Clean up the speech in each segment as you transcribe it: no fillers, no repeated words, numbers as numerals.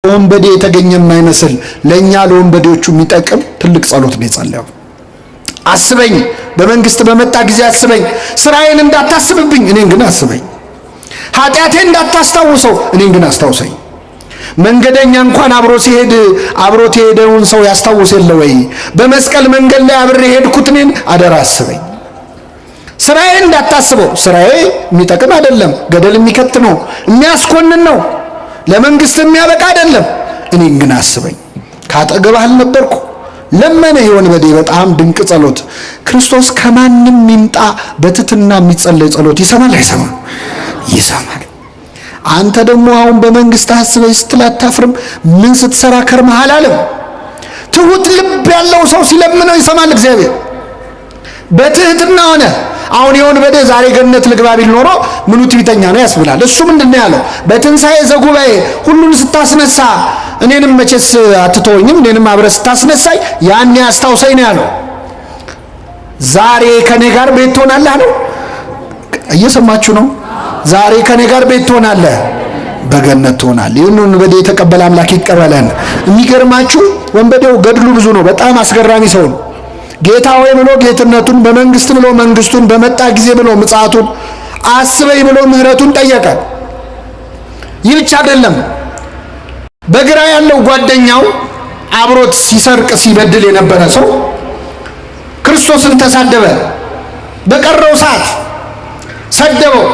ወንበዴ የተገኘ የማይመስል ለኛ ለወንበዴዎቹ የሚጠቅም ትልቅ ጸሎት ነው የጸለየው። አስበኝ፣ በመንግስት በመጣ ጊዜ አስበኝ፣ ስራዬን እንዳታስብብኝ እኔን ግን አስበኝ፣ ኃጢአቴን እንዳታስታውሰው እኔን ግን አስታውሰኝ። መንገደኛ እንኳን አብሮት የሄደውን ሰው ያስታውስ የለ ወይ? በመስቀል መንገድ ላይ አብሬ ሄድኩት እኔን አደራ አስበኝ። ስራዬን እንዳታስበው፣ ስራዬ የሚጠቅም አይደለም፣ ገደል የሚከት ነው፣ የሚያስኮንን ነው፣ ለመንግስት የሚያበቃ አይደለም፣ እኔን ግን አስበኝ። ካጠገብህ አልነበርኩ? ለመነ የወንበዴ በጣም ድንቅ ጸሎት። ክርስቶስ ከማንም ይምጣ በትትና የሚጸለይ ጸሎት ይሰማል አይሰማም? ይሰማል። አንተ ደግሞ አሁን በመንግስት አስበኝ ስትል አታፍርም? ምን ስትሰራ ከርመሃል አለም። ትሁት ልብ ያለው ሰው ሲለምነው ይሰማል እግዚአብሔር። በትህትና ሆነ አሁን የወንበዴ ዛሬ ገነት ልግባ ቢል ኖሮ ምኑ ትዕቢተኛ ነው ያስብላል። እሱ ምንድነው ያለው? በትንሣኤ ዘጉባኤ ሁሉን ስታስነሳ እኔንም መቼስ አትተወኝም፣ እኔንም አብረህ ስታስነሳይ ያኔ አስታውሰኝ ነው ያለው። ዛሬ ከኔ ጋር ቤት ትሆናለህ አለው። እየሰማችሁ ነው? ዛሬ ከኔ ጋር ቤት ትሆናለህ፣ በገነት ትሆናለህ። ይህን ወንበዴ የተቀበለ አምላክ ይቀበለን። የሚገርማችሁ ወንበዴው ገድሉ ብዙ ነው። በጣም አስገራሚ ሰው ነው። ጌታ ሆይ ብሎ ጌትነቱን፣ በመንግስት ብሎ መንግስቱን፣ በመጣ ጊዜ ብሎ ምጽአቱን፣ አስበኝ ብሎ ምህረቱን ጠየቀ። ይህ ብቻ አይደለም። በግራ ያለው ጓደኛው አብሮት ሲሰርቅ ሲበድል የነበረ ሰው ክርስቶስን ተሳደበ። በቀረው ሰዓት ሰደበው።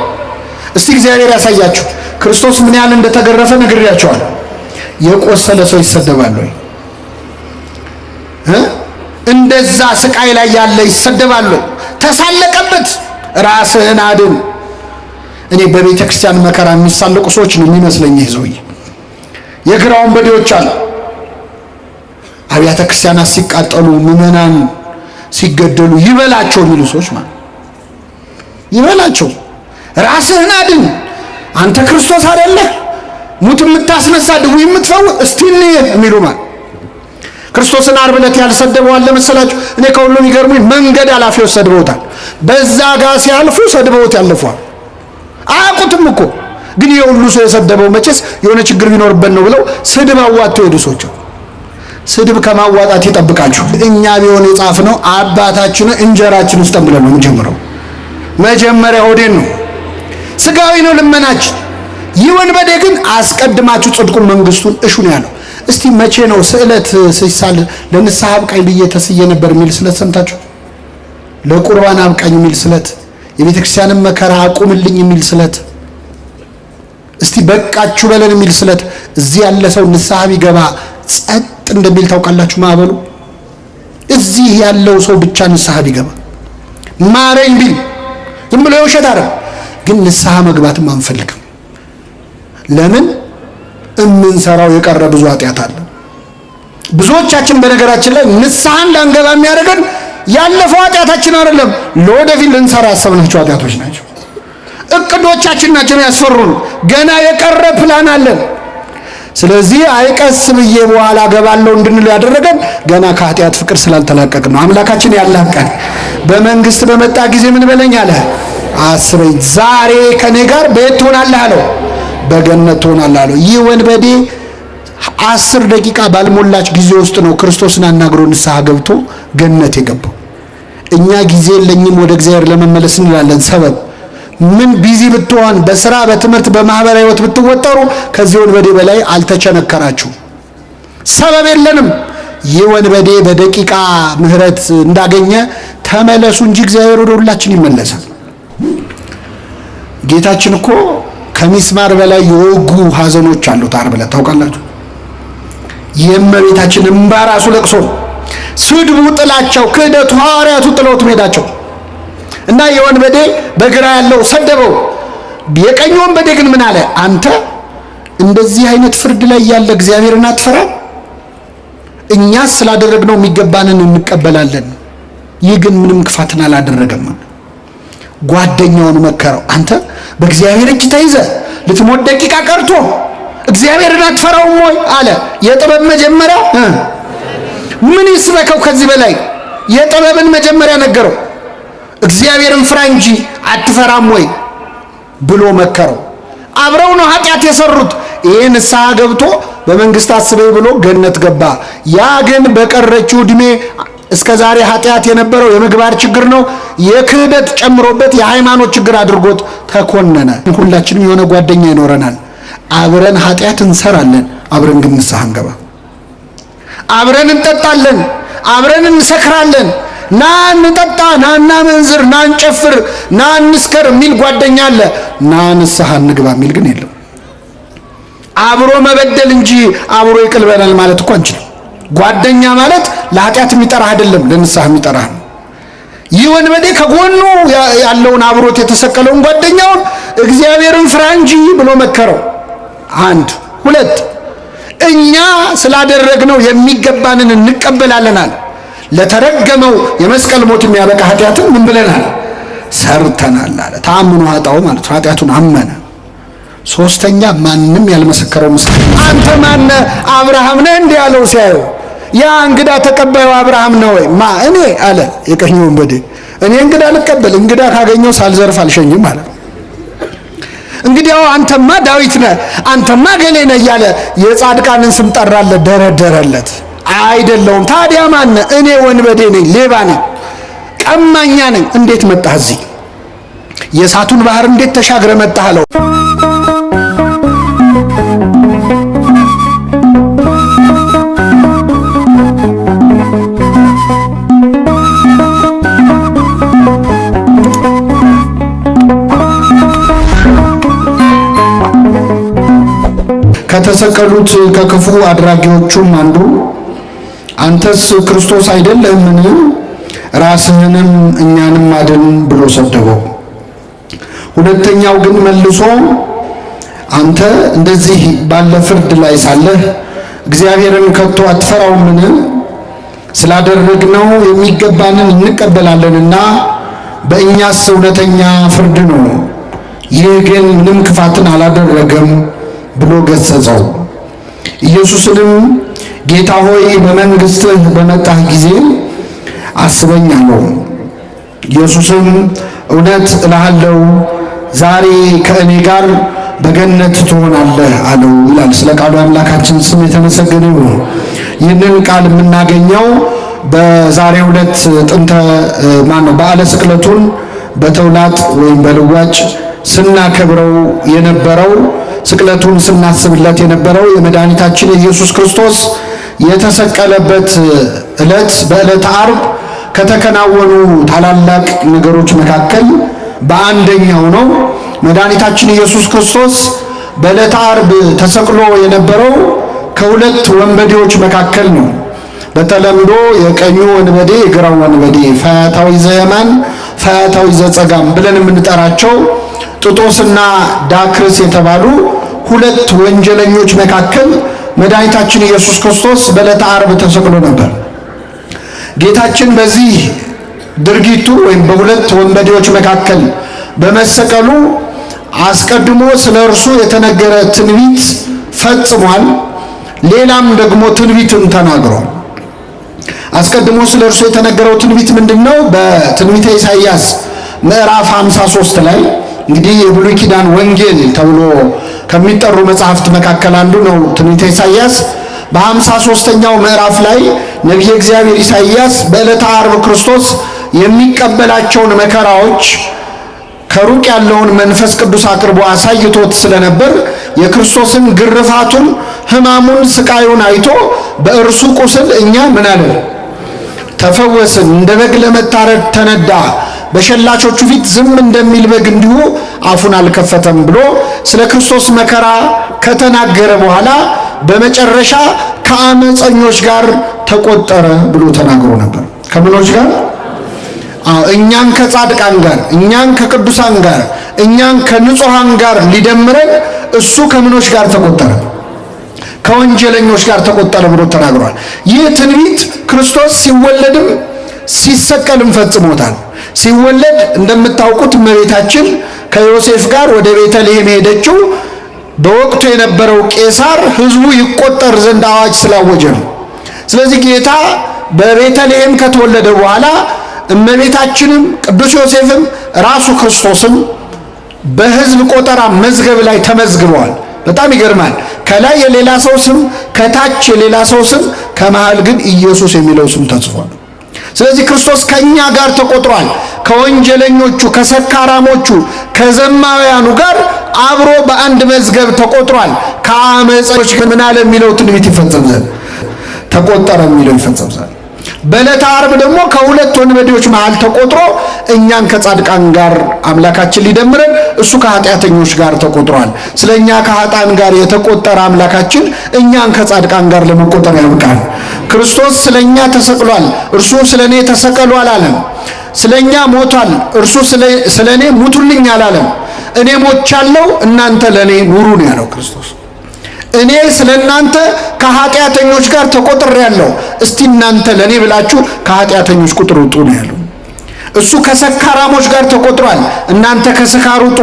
እስቲ እግዚአብሔር ያሳያችሁ። ክርስቶስ ምን ያህል እንደተገረፈ ነግሬያቸዋል። የቆሰለ ሰው ይሰደባል ወይ? እንደዛ ስቃይ ላይ ያለ ይሰደባል ወይ? ተሳለቀበት። ራስህን አድን። እኔ በቤተ ክርስቲያን መከራ የሚሳለቁ ሰዎች ነው የሚመስለኝ ይህ ሰውዬ። የግራ ወንበዴዎች አሉ። አብያተ ክርስቲያናት ሲቃጠሉ፣ ምዕመናን ሲገደሉ ይበላቸው የሚሉ ሰዎች ማለት ይበላቸው። ራስህን አድን። አንተ ክርስቶስ አይደለህ? ሙት የምታስነሳ፣ ድውይ የምትፈውስ እስቲ እንይ የሚሉ ማለት ክርስቶስን ዓርብ ዕለት ያልሰደበው አለ መሰላችሁ? እኔ ከሁሉ የሚገርሙኝ መንገድ ኃላፊዎች ሰድበውታል። በዛ ጋር ሲያልፉ ሰድበውት ያለፏል። አያውቁትም እኮ ግን የሁሉ ሰው የሰደበው መቼስ የሆነ ችግር ቢኖርበት ነው ብለው ስድብ አዋጥተው ሄዱ ሰዎች። ስድብ ከማዋጣት ይጠብቃችሁ። እኛ ቢሆን የጻፍነው አባታችን እንጀራችን ውስጥ ብለን ነው የምንጀምረው። መጀመሪያ ሆዴን ነው፣ ስጋዊ ነው ልመናችን። ይህ ወንበዴ ግን አስቀድማችሁ ጽድቁን መንግስቱን እሹ ነው ያለው። እስቲ መቼ ነው ስዕለት ሲሳል ለንስሐ አብቃኝ ብዬ ተስዬ ነበር የሚል ስለት ሰምታችሁ? ለቁርባን አብቃኝ የሚል ስለት፣ የቤተ ክርስቲያንን መከራ አቁምልኝ የሚል ስለት፣ እስቲ በቃችሁ በለን የሚል ስለት። እዚህ ያለ ሰው ንስሐ ቢገባ ጸጥ እንደሚል ታውቃላችሁ? ማዕበሉ እዚህ ያለው ሰው ብቻ ንስሐ ቢገባ ማረኝ ቢል ዝም ብሎ የውሸት አይደል፣ ግን ንስሐ መግባትም አንፈልግም። ለምን? እምንሰራው የቀረ ብዙ ኃጢአት አለ። ብዙዎቻችን በነገራችን ላይ ንስሐ እንዳንገባ የሚያደርገን ያለፈው ኃጢአታችን አይደለም፣ ለወደፊት ልንሰራ ያሰብናቸው ኃጢአቶች ናቸው። እቅዶቻችን ናቸው ያስፈሩን። ገና የቀረ ፕላን አለን። ስለዚህ አይቀስ ብዬ በኋላ ገባለሁ እንድንል ያደረገን ገና ከኃጢአት ፍቅር ስላልተላቀቅ ነው። አምላካችን ያላቀን። በመንግስት በመጣ ጊዜ ምን በለኝ አለ? አስበኝ። ዛሬ ከኔ ጋር ቤት ትሆናለህ አለው፣ በገነት ትሆናለህ አለው። ይህ ወንበዴ 10 ደቂቃ ባልሞላች ጊዜ ውስጥ ነው ክርስቶስን አናግሮ ንስሐ ገብቶ ገነት የገባው። እኛ ጊዜ የለኝም ወደ እግዚአብሔር ለመመለስ እንላለን። ሰበብ ምን ቢዚ ብትሆን፣ በስራ በትምህርት በማህበራዊ ህይወት ብትወጠሩ ከዚህ ወንበዴ በላይ አልተቸነከራችሁ። ሰበብ የለንም። ይህ ወንበዴ በደቂቃ ምህረት እንዳገኘ ተመለሱ እንጂ እግዚአብሔር ወደ ሁላችን ይመለሳል። ጌታችን እኮ ከሚስማር በላይ የወጉ ሐዘኖች አሉት። ዓርብ ዕለት ታውቃላችሁ? የእመቤታችን እንባ ራሱ ለቅሶ፣ ስድቡ፣ ጥላቸው፣ ክህደቱ፣ ሐዋርያቱ ጥለውት ሄዳቸው እና የወንበዴ በግራ ያለው ሰደበው። የቀኝ ወንበዴ ግን ምን አለ? አንተ እንደዚህ አይነት ፍርድ ላይ ያለ እግዚአብሔርን አትፈራም? እኛስ ስላደረግነው የሚገባንን እንቀበላለን፣ ይህ ግን ምንም ክፋትን አላደረገም። ጓደኛውን መከረው። አንተ በእግዚአብሔር እጅ ተይዘ ልትሞት ደቂቃ ቀርቶ እግዚአብሔርን አትፈራውም ወይ አለ። የጥበብ መጀመሪያ ምን ይስበከው ከዚህ በላይ? የጥበብን መጀመሪያ ነገረው። እግዚአብሔርን ፍራ እንጂ አትፈራም ወይ ብሎ መከረው። አብረው ነው ኃጢአት የሰሩት። ይሄ ንስሐ ገብቶ በመንግስት አስበይ ብሎ ገነት ገባ። ያ ግን በቀረችው ዕድሜ እስከ ዛሬ ኃጢአት የነበረው የምግባር ችግር ነው፣ የክህደት ጨምሮበት የሃይማኖት ችግር አድርጎት ተኮነነ። ሁላችንም የሆነ ጓደኛ ይኖረናል። አብረን ኃጢአት እንሰራለን፣ አብረን ግን ንስሐ እንገባ። አብረን እንጠጣለን፣ አብረን እንሰክራለን። ና እንጠጣ፣ ና እናመንዝር፣ ና እንጨፍር፣ ና እንስከር የሚል ጓደኛ አለ። ና ንስሐ እንግባ የሚል ግን የለም። አብሮ መበደል እንጂ አብሮ ይቅልበናል ማለት እኮ አንችልም። ጓደኛ ማለት ለኃጢአት የሚጠራህ አይደለም፣ ለንስሐ የሚጠራህ ነው። ይህ ወንበዴ ከጎኑ ያለውን አብሮት የተሰቀለውን ጓደኛውን እግዚአብሔርን ፍራ እንጂ ብሎ መከረው። አንድ ሁለት፣ እኛ ስላደረግነው የሚገባንን እንቀበላለናል። ለተረገመው የመስቀል ሞት የሚያበቃ ኃጢአትን ምን ብለናል? ሰርተናል አለ። ተአምኖ ኃጣው ማለት ኃጢአቱን አመነ። ሶስተኛ ማንም ያልመሰከረው ምስክር። አንተ ማነ? አብርሃም ነህ እንዲህ ያለው ሲያዩ ያ እንግዳ ተቀባዩ አብርሃም ነው ወይ? ማ እኔ አለ የቀኝ ወንበዴ። እኔ እንግዳ ልቀበል? እንግዳ ካገኘው ሳልዘርፍ አልሸኝም ማለት ነው። እንግዲያው አንተማ ዳዊት ነህ፣ አንተማ ገሌ ነህ እያለ የጻድቃንን ስም ጠራለት፣ ደረደረለት። አይደለውም። ታዲያ ማነ? እኔ ወንበዴ ነኝ፣ ሌባ ነኝ፣ ቀማኛ ነኝ። እንዴት መጣህ እዚህ? የእሳቱን ባህር እንዴት ተሻግረ መጣህ አለው። ከተሰቀሉት ከክፉ አድራጊዎቹም አንዱ አንተስ ክርስቶስ አይደለህምን? ራስህንም እኛንም አድን ብሎ ሰደበው። ሁለተኛው ግን መልሶ አንተ እንደዚህ ባለ ፍርድ ላይ ሳለህ እግዚአብሔርን ከቶ አትፈራውምን? ስላደረግነው የሚገባንን እንቀበላለንና በእኛስ እውነተኛ ፍርድ ነው። ይህ ግን ምንም ክፋትን አላደረገም ብሎ ገሰጸው። ኢየሱስንም ጌታ ሆይ በመንግሥትህ በመጣህ ጊዜ አስበኝ አለው። ኢየሱስም እውነት እልሃለሁ ዛሬ ከእኔ ጋር በገነት ትሆናለህ አለው ይላል። ስለ ቃሉ አምላካችን ስም የተመሰገነ ይሁን። ይህንን ቃል የምናገኘው በዛሬው ዕለት በዓለ ስቅለቱን በተውላጥ ወይም በልዋጭ ስናከብረው የነበረው ስቅለቱን ስናስብለት የነበረው የመድኃኒታችን ኢየሱስ ክርስቶስ የተሰቀለበት ዕለት በዕለተ ዓርብ ከተከናወኑ ታላላቅ ነገሮች መካከል በአንደኛው ነው። መድኃኒታችን ኢየሱስ ክርስቶስ በዕለተ ዓርብ ተሰቅሎ የነበረው ከሁለት ወንበዴዎች መካከል ነው። በተለምዶ የቀኙ ወንበዴ የግራው ወንበዴ ፈያታዊ ዘየማን፣ ፈያታዊ ዘጸጋም ብለን የምንጠራቸው ጥጦስና ዳክርስ የተባሉ ሁለት ወንጀለኞች መካከል መድኃኒታችን ኢየሱስ ክርስቶስ በዕለተ ዓርብ ተሰቅሎ ነበር። ጌታችን በዚህ ድርጊቱ ወይም በሁለት ወንበዴዎች መካከል በመሰቀሉ አስቀድሞ ስለ እርሱ የተነገረ ትንቢት ፈጽሟል። ሌላም ደግሞ ትንቢትን ተናግሯል። አስቀድሞ ስለ እርሱ የተነገረው ትንቢት ምንድነው? በትንቢተ ኢሳይያስ ምዕራፍ 53 ላይ እንግዲህ የብሉይ ኪዳን ወንጌል ተብሎ ከሚጠሩ መጽሐፍት መካከል አንዱ ነው ትንቢተ ኢሳይያስ። በ53ኛው ምዕራፍ ላይ ነቢየ እግዚአብሔር ኢሳይያስ በዕለተ ዓርብ ክርስቶስ የሚቀበላቸውን መከራዎች ከሩቅ ያለውን መንፈስ ቅዱስ አቅርቦ አሳይቶት ስለነበር የክርስቶስን ግርፋቱን፣ ሕማሙን፣ ስቃዩን አይቶ በእርሱ ቁስል እኛ ምን አለን? ተፈወስን። እንደ በግ ለመታረድ ተነዳ፣ በሸላቾቹ ፊት ዝም እንደሚል በግ እንዲሁ አፉን አልከፈተም ብሎ ስለ ክርስቶስ መከራ ከተናገረ በኋላ በመጨረሻ ከአመፀኞች ጋር ተቆጠረ ብሎ ተናግሮ ነበር። ከምኖች ጋር? እኛን ከጻድቃን ጋር፣ እኛን ከቅዱሳን ጋር፣ እኛን ከንጹሃን ጋር ሊደምረን እሱ ከምኖች ጋር ተቆጠረ? ከወንጀለኞች ጋር ተቆጠረ ብሎ ተናግሯል። ይህ ትንቢት ክርስቶስ ሲወለድም ሲሰቀልም ፈጽሞታል። ሲወለድ እንደምታውቁት እመቤታችን ከዮሴፍ ጋር ወደ ቤተልሔም ሄደችው በወቅቱ የነበረው ቄሳር ሕዝቡ ይቆጠር ዘንድ አዋጅ ስላወጀ ነው። ስለዚህ ጌታ በቤተልሔም ከተወለደ በኋላ እመቤታችንም ቅዱስ ዮሴፍም ራሱ ክርስቶስም በሕዝብ ቆጠራ መዝገብ ላይ ተመዝግበዋል። በጣም ይገርማል። ከላይ የሌላ ሰው ስም፣ ከታች የሌላ ሰው ስም፣ ከመሃል ግን ኢየሱስ የሚለው ስም ተጽፏል። ስለዚህ ክርስቶስ ከኛ ጋር ተቆጥሯል። ከወንጀለኞቹ፣ ከሰካራሞቹ፣ ከዘማውያኑ ጋር አብሮ በአንድ መዝገብ ተቆጥሯል። ከአመፀኞች ምን አለ የሚለው ትንቢት ይፈጸም ዘንድ ተቆጠረ የሚለው ይፈጸም ዘንድ። በዕለተ ዓርብ ደግሞ ከሁለት ወንበዴዎች መሃል ተቆጥሮ እኛን ከጻድቃን ጋር አምላካችን ሊደምረን እሱ ከኃጢአተኞች ጋር ተቆጥሯል። ስለኛ ከኃጥአን ጋር የተቆጠረ አምላካችን እኛን ከጻድቃን ጋር ለመቆጠር ያብቃል። ክርስቶስ ስለኛ ተሰቅሏል፣ እርሱ ስለኔ ተሰቀሉ አላለም። ስለኛ ሞቷል፣ እርሱ ስለኔ ሙቱልኝ አላለም። እኔ ሞቻለሁ እናንተ ለኔ ኑሩ ነው ያለው ክርስቶስ። እኔ ስለናንተ ከኃጢአተኞች ጋር ተቆጥሬያለሁ፣ እስቲ እናንተ ለኔ ብላችሁ ከኃጢአተኞች ቁጥር ውጡ ነው ያለው። እሱ ከሰካራሞች ጋር ተቆጥሯል፣ እናንተ ከስካር ውጡ።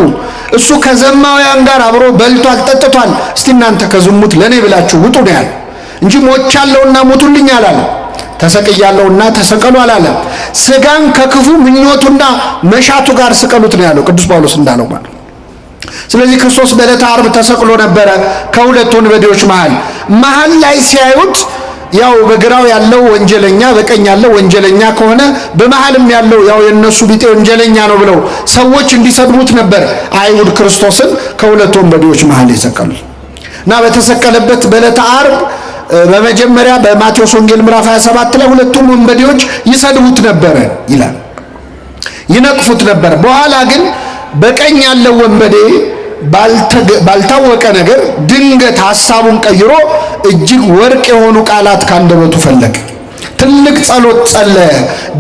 እሱ ከዘማውያን ጋር አብሮ በልቷል ጠጥቷል፣ እስቲ እናንተ ከዝሙት ለኔ ብላችሁ ውጡ ነው ያለው እንጂ ሞቻለሁና ሙቱልኝ አላለም። ተሰቅያለሁና ተሰቀሉ አላለም። ስጋን ከክፉ ምኞቱና መሻቱ ጋር ስቀሉት ነው ያለው ቅዱስ ጳውሎስ እንዳለው ማለት። ስለዚህ ክርስቶስ በዕለተ ዓርብ ተሰቅሎ ነበረ ከሁለት ወንበዴዎች መሃል ላይ ሲያዩት ያው በግራው ያለው ወንጀለኛ በቀኝ ያለው ወንጀለኛ ከሆነ በመሃልም ያለው ያው የነሱ ቢጤ ወንጀለኛ ነው ብለው ሰዎች እንዲሰድቡት ነበር አይሁድ ክርስቶስን ከሁለት ወንበዴዎች መሃል የሰቀሉት። እና በተሰቀለበት በዕለተ ዓርብ በመጀመሪያ በማቴዎስ ወንጌል ምዕራፍ 27 ላይ ሁለቱም ወንበዴዎች ይሰድቡት ነበር ይላል፣ ይነቅፉት ነበር። በኋላ ግን በቀኝ ያለው ወንበዴ ባልታወቀ ነገር ድንገት ሐሳቡን ቀይሮ እጅግ ወርቅ የሆኑ ቃላት ካንደበቱ ፈለቀ። ትልቅ ጸሎት ጸለየ።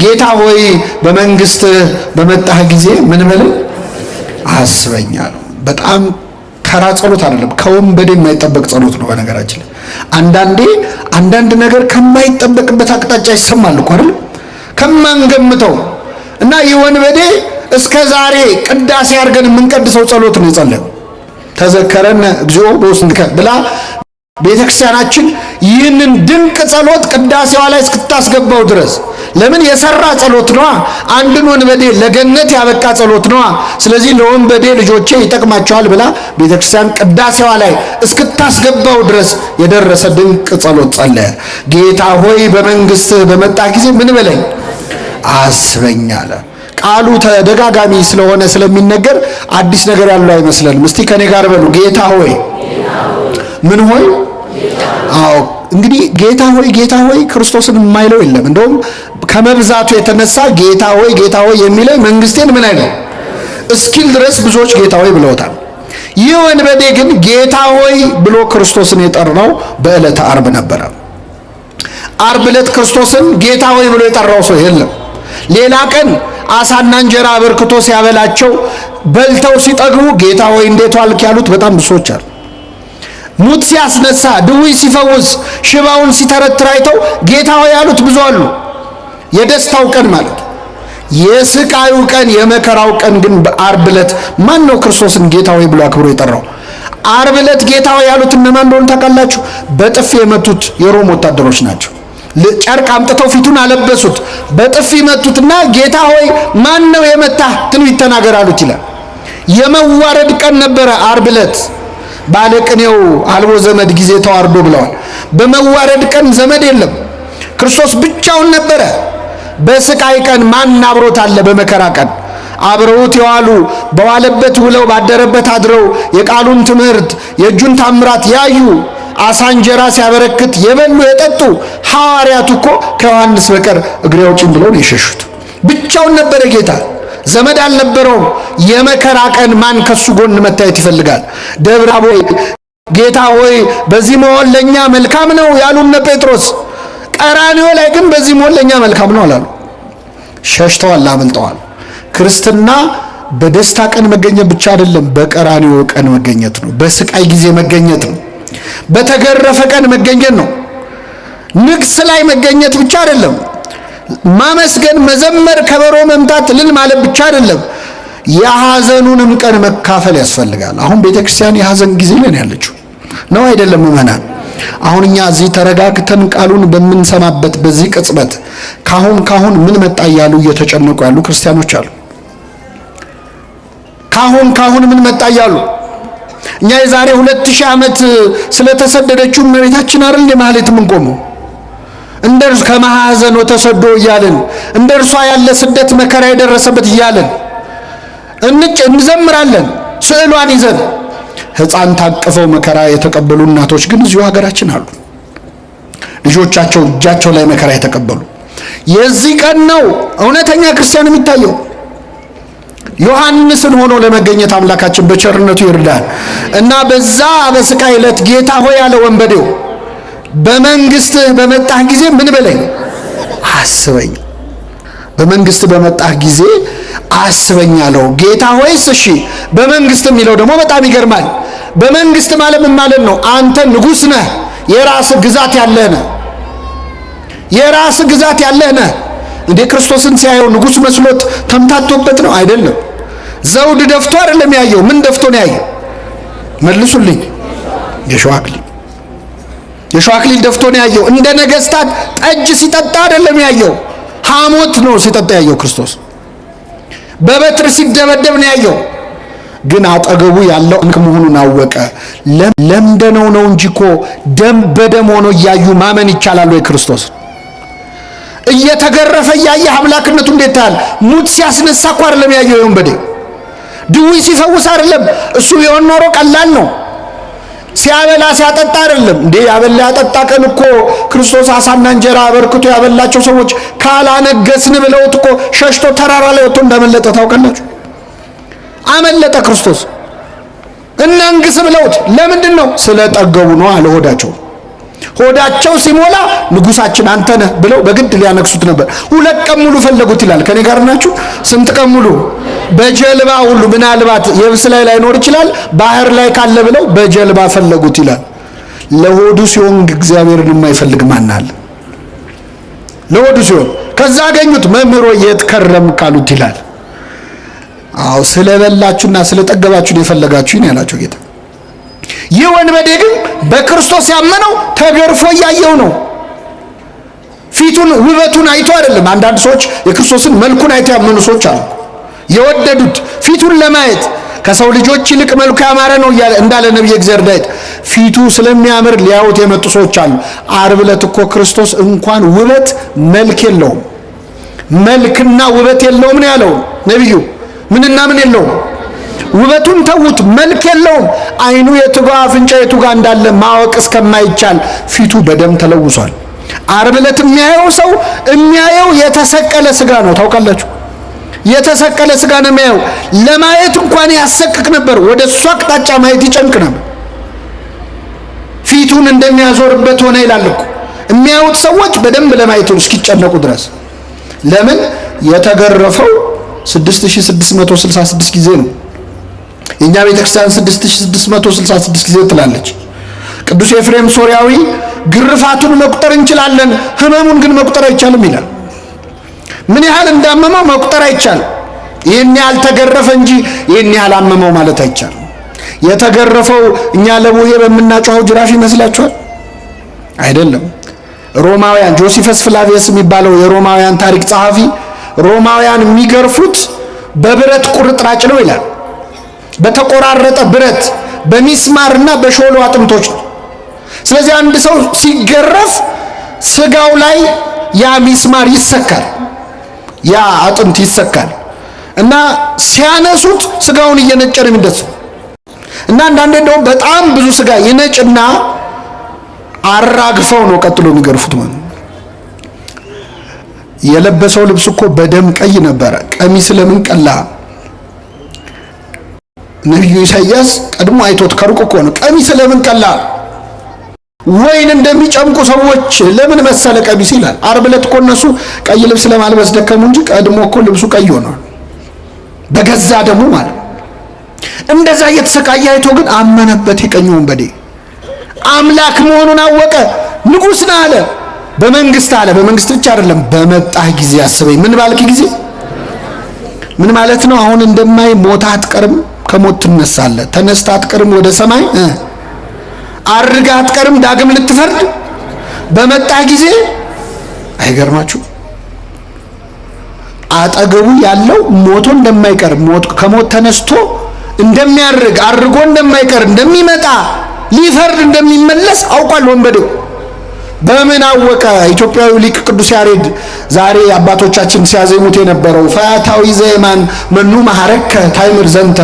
ጌታ ሆይ በመንግስት በመጣህ ጊዜ ምን በል አስበኝ አለው። በጣም ተራ ጸሎት አይደለም፣ ከወንበዴ የማይጠበቅ ጸሎት ነው። በነገራችን ላይ አንዳንድ ነገር ከማይጠበቅበት አቅጣጫ ይሰማል እኮ አይደል? ከማንገምተው እና የወንበዴ እስከ ዛሬ ቅዳሴ አድርገን የምንቀድሰው ጸሎት ነው የጸለየው። ተዘከረን እግዚኦ በውስጥከ ብላ ቤተክርስቲያናችን ይህንን ድንቅ ጸሎት ቅዳሴዋ ላይ እስክታስገባው ድረስ ለምን የሰራ ጸሎት ነዋ። አንድን ወንበዴ ለገነት ያበቃ ጸሎት ነዋ። ስለዚህ ለወንበዴ ልጆቼ ይጠቅማቸዋል ብላ ቤተክርስቲያን ቅዳሴዋ ላይ እስክታስገባው ድረስ የደረሰ ድንቅ ጸሎት ጸለየ። ጌታ ሆይ በመንግስትህ በመጣ ጊዜ ምን በለኝ አስበኝ አለ። ቃሉ ተደጋጋሚ ስለሆነ ስለሚነገር አዲስ ነገር ያለው አይመስለንም። እስቲ ከኔ ጋር በሉ ጌታ ሆይ ምን ሆይ? አዎ እንግዲህ ጌታ ሆይ ክርስቶስን የማይለው የለም። እንደውም ከመብዛቱ የተነሳ ጌታ ሆይ የሚለው መንግስቴን ምን አይለው እስኪል ድረስ ብዙዎች ጌታ ሆይ ብለውታል። ይህ ወንበዴ ግን ጌታ ሆይ ብሎ ክርስቶስን የጠራው በዕለተ ዓርብ ነበረ። ዓርብ ዕለት ክርስቶስን ጌታ ሆይ ብሎ የጠራው ሰው የለም። ሌላ ቀን አሳና እንጀራ አበርክቶ ሲያበላቸው በልተው ሲጠግቡ ጌታ ሆይ እንዴት ዋልክ ያሉት በጣም ብዙዎች አሉ። ሙት ሲያስነሳ፣ ድውይ ሲፈውስ፣ ሽባውን ሲተረትር አይተው ጌታ ሆይ ያሉት ብዙ አሉ። የደስታው ቀን ማለት የስቃዩ ቀን የመከራው ቀን ግን በዓርብ ዕለት ማን ነው ክርስቶስን ጌታ ሆይ ብሎ አክብሮ የጠራው? ዓርብ ዕለት ጌታ ሆይ ያሉት እነማን እንደሆኑ ታውቃላችሁ? በጥፊ የመቱት የሮም ወታደሮች ናቸው። ጨርቅ አምጥተው ፊቱን አለበሱት፣ በጥፊ መቱትና ጌታ ሆይ ማን ነው የመታህ ትንቢት ተናገር አሉት ይላል። የመዋረድ ቀን ነበረ ዓርብ ዕለት። ባለቅኔው አልቦ ዘመድ ጊዜ ተዋርዶ ብለዋል። በመዋረድ ቀን ዘመድ የለም፣ ክርስቶስ ብቻውን ነበረ። በስቃይ ቀን ማን አብሮት አለ? በመከራ ቀን አብረውት የዋሉ በዋለበት ውለው ባደረበት አድረው የቃሉን ትምህርት የእጁን ታምራት ያዩ አሳ እንጀራ ሲያበረክት የበሉ የጠጡ ሐዋርያቱ እኮ ከዮሐንስ በቀር እግሬ አውጪኝ ብለው ነው የሸሹት። ብቻውን ነበረ ጌታ፣ ዘመድ አልነበረውም። የመከራ ቀን ማን ከሱ ጎን መታየት ይፈልጋል? ደብረ ታቦር ጌታ ሆይ በዚህ መሆን ለኛ መልካም ነው ያሉነ ጴጥሮስ፣ ቀራንዮ ላይ ግን በዚህ መሆን ለኛ መልካም ነው አላሉ። ሸሽተዋል፣ አመልጠዋል። ክርስትና በደስታ ቀን መገኘት ብቻ አይደለም፣ በቀራንዮ ቀን መገኘት ነው። በስቃይ ጊዜ መገኘት ነው። በተገረፈ ቀን መገኘት ነው። ንግስ ላይ መገኘት ብቻ አይደለም። ማመስገን፣ መዘመር፣ ከበሮ መምታት፣ እልል ማለት ብቻ አይደለም። የሐዘኑንም ቀን መካፈል ያስፈልጋል። አሁን ቤተክርስቲያን የሐዘን ጊዜ ላይ ያለችው ነው አይደለም? ምእመናን አሁን እኛ እዚህ ተረጋግተን ቃሉን በምንሰማበት በዚህ ቅጽበት ካሁን ምን መጣ እያሉ እየተጨነቁ ያሉ ክርስቲያኖች አሉ። ካሁን ምን መጣ እያሉ እኛ የዛሬ 2000 ዓመት ስለተሰደደችው እመቤታችን አይደል ለማለት ምን ቆሞ እንደርሱ ከማሐዘን ተሰዶ እያለን እንደርሷ ያለ ስደት መከራ የደረሰበት እያለን እንዘምራለን። ስዕሏን ይዘን ሕፃን ታቅፈው መከራ የተቀበሉ እናቶች ግን እዚሁ ሀገራችን አሉ። ልጆቻቸው እጃቸው ላይ መከራ የተቀበሉ የዚህ ቀን ነው እውነተኛ ክርስቲያን የሚታየው። ዮሐንስን ሆኖ ለመገኘት አምላካችን በቸርነቱ ይርዳል እና በዛ በስቃይ ዕለት ጌታ ሆይ ያለ ወንበዴው በመንግስትህ በመጣህ ጊዜ ምን በለኝ አስበኝ። በመንግስት በመጣህ ጊዜ አስበኝ አለው ጌታ ሆይስ እሺ በመንግስት የሚለው ደግሞ በጣም ይገርማል። በመንግስት ማለት ምን ማለት ነው? አንተ ንጉስ ነህ፣ የራስ ግዛት ያለህ ነህ። የራስ ግዛት ያለህ ነህ። እንዴ ክርስቶስን ሲያየው ንጉስ መስሎት ተምታቶበት ነው? አይደለም። ዘውድ ደፍቶ አይደለም ያየው። ምን ደፍቶ ነው ያየው? መልሱልኝ። የሸዋ አክሊል ደፍቶ ነው ያየው። እንደ ነገስታት ጠጅ ሲጠጣ አይደለም ያየው። ሐሞት ነው ሲጠጣ ያየው ክርስቶስ። በበትር ሲደበደብ ነው ያየው። ግን አጠገቡ ያለው እንክ መሆኑን አወቀ። ለምደነው ነው እንጂ እኮ ደም በደም ሆኖ እያዩ ማመን ይቻላል ወይ? ክርስቶስ እየተገረፈ እያየ አምላክነቱ እንዴት ታል? ሙት ሲያስነሳ እኮ አይደለም ያየው። ወንበዴ ድውይ ሲፈውስ አይደለም። እሱ ቢሆን ኖሮ ቀላል ነው። ሲያበላ ሲያጠጣ አይደለም እንዴ? ያበላ ያጠጣ ቀን እኮ ክርስቶስ አሳና እንጀራ አበርክቶ ያበላቸው ሰዎች ካላነገስን ብለውት እኮ ሸሽቶ ተራራ ላይ ወጥቶ እንዳመለጠ ታውቃላችሁ። አመለጠ ክርስቶስ። እናንግስ ብለውት ለምንድን ነው? ስለጠገቡ ነው አለ ሆዳቸው። ሆዳቸው ሲሞላ ንጉሳችን አንተ ነህ ብለው በግድ ሊያነክሱት ነበር። 2 ቀን ሙሉ ፈለጉት ይላል። ከኔ ጋር ናችሁ? ስንት ቀን ሙሉ? በጀልባ ሁሉ ምናልባት የብስ ላይ ላይኖር ይችላል፣ ባህር ላይ ካለ ብለው በጀልባ ፈለጉት ይላል። ለሆዱ ሲሆን እግዚአብሔርን የማይፈልግ ማን አለ? ለሆዱ ሲሆን ከዛ አገኙት። መምህሮ የት ከረም ካሉት ይላል። አው ስለበላችሁና ስለጠገባችሁ የፈለጋችሁኝ ያላችሁ ጌታ። ይህ ወንበዴ ግን በክርስቶስ ያመነው ተገርፎ ያየው ነው። ፊቱን ውበቱን አይቶ አይደለም። አንዳንድ ሰዎች የክርስቶስን መልኩን አይቶ ያመኑ ሰዎች አሉ። የወደዱት ፊቱን ለማየት ከሰው ልጆች ይልቅ መልኩ ያማረ ነው እንዳለ ነብዩ እግዚአብሔር ዳዊት ፊቱ ስለሚያምር ሊያዩት የመጡ ሰዎች አሉ። ዓርብ ዕለት እኮ ክርስቶስ እንኳን ውበት መልክ የለውም። መልክና ውበት የለውም ነው ያለው ነብዩ። ምንና ምን የለውም? ውበቱን ተውት፣ መልክ የለውም። አይኑ የቱጋ አፍንጫ የቱጋ እንዳለ ማወቅ እስከማይቻል ፊቱ በደም ተለውሷል። ዓርብ ዕለት የሚያየው ሰው የሚያየው የተሰቀለ ስጋ ነው። ታውቃላችሁ? የተሰቀለ ስጋ ነው የሚያየው። ለማየት እንኳን ያሰቅቅ ነበር። ወደ እሱ አቅጣጫ ማየት ይጨንቅ ነበር። ፊቱን እንደሚያዞርበት ሆነ ይላል እኮ። የሚያዩት ሰዎች በደንብ ለማየት እስኪጨነቁ ድረስ። ለምን? የተገረፈው 6666 ጊዜ ነው። የኛ ቤተክርስቲያን 6666 ጊዜ ትላለች። ቅዱስ ኤፍሬም ሶሪያዊ ግርፋቱን መቁጠር እንችላለን፣ ህመሙን ግን መቁጠር አይቻልም ይላል። ምን ያህል እንዳመመው መቁጠር አይቻልም። ይሄን ያህል ተገረፈ እንጂ ይሄን ያህል አመመው ማለት አይቻልም። የተገረፈው እኛ ለቡሄ በመናጫው ጅራፍ ይመስላችኋል? አይደለም። ሮማውያን ጆሲፈስ ፍላቪየስ የሚባለው የሮማውያን ታሪክ ጸሐፊ ሮማውያን የሚገርፉት በብረት ቁርጥራጭ ነው ይላል። በተቆራረጠ ብረት በሚስማርና በሾሎ አጥንቶች ነው። ስለዚህ አንድ ሰው ሲገረፍ ስጋው ላይ ያ ሚስማር ይሰካል፣ ያ አጥንት ይሰካል እና ሲያነሱት ስጋውን እየነጨ ነው የሚደርሰው። እና አንዳንዴ እንደውም በጣም ብዙ ስጋ ይነጭና አራግፈው ነው ቀጥሎ የሚገርፉት ማለት ነው። የለበሰው ልብስ እኮ በደም ቀይ ነበረ። ቀሚስ ለምን ቀላ? ነብዩ ኢሳይያስ ቀድሞ አይቶት ከሩቅ እኮ ነው። ቀሚስ ለምን ቀላ? ወይን እንደሚጨምቁ ሰዎች ለምን መሰለ ቀሚስ ይላል። ዓርብ ዕለት እኮ እነሱ ቀይ ልብስ ለማልበስ ደከሙ እንጂ ቀድሞ እኮ ልብሱ ቀይ ሆኗል፣ በገዛ ደሙ ማለት። እንደዛ እየተሰቃየ አይቶ ግን አመነበት። የቀኝ ወንበዴ አምላክ መሆኑን አወቀ። ንጉሥ ነህ አለ። በመንግስት አለ። በመንግስት ብቻ አይደለም፣ በመጣህ ጊዜ አስበኝ። ምን ባልክ ጊዜ? ምን ማለት ነው? አሁን እንደማይ ሞት አትቀርም፣ ከሞት ትነሳለህ። ተነስታ አትቀርም፣ ወደ ሰማይ አርጋ አትቀርም፣ ዳግም ልትፈርድ በመጣህ ጊዜ። አይገርማችሁ? አጠገቡ ያለው ሞቶ እንደማይቀር ከሞት ተነስቶ እንደሚያርግ አርጎ እንደማይቀር እንደሚመጣ ሊፈርድ እንደሚመለስ አውቋል ወንበዴው። በምን አወቀ? ኢትዮጵያዊ ሊቅ ቅዱስ ያሬድ ዛሬ አባቶቻችን ሲያዜሙት የነበረው ፈያታዊ ዘየማን መኑ ማሐረከ ታይምር ዘንተ፣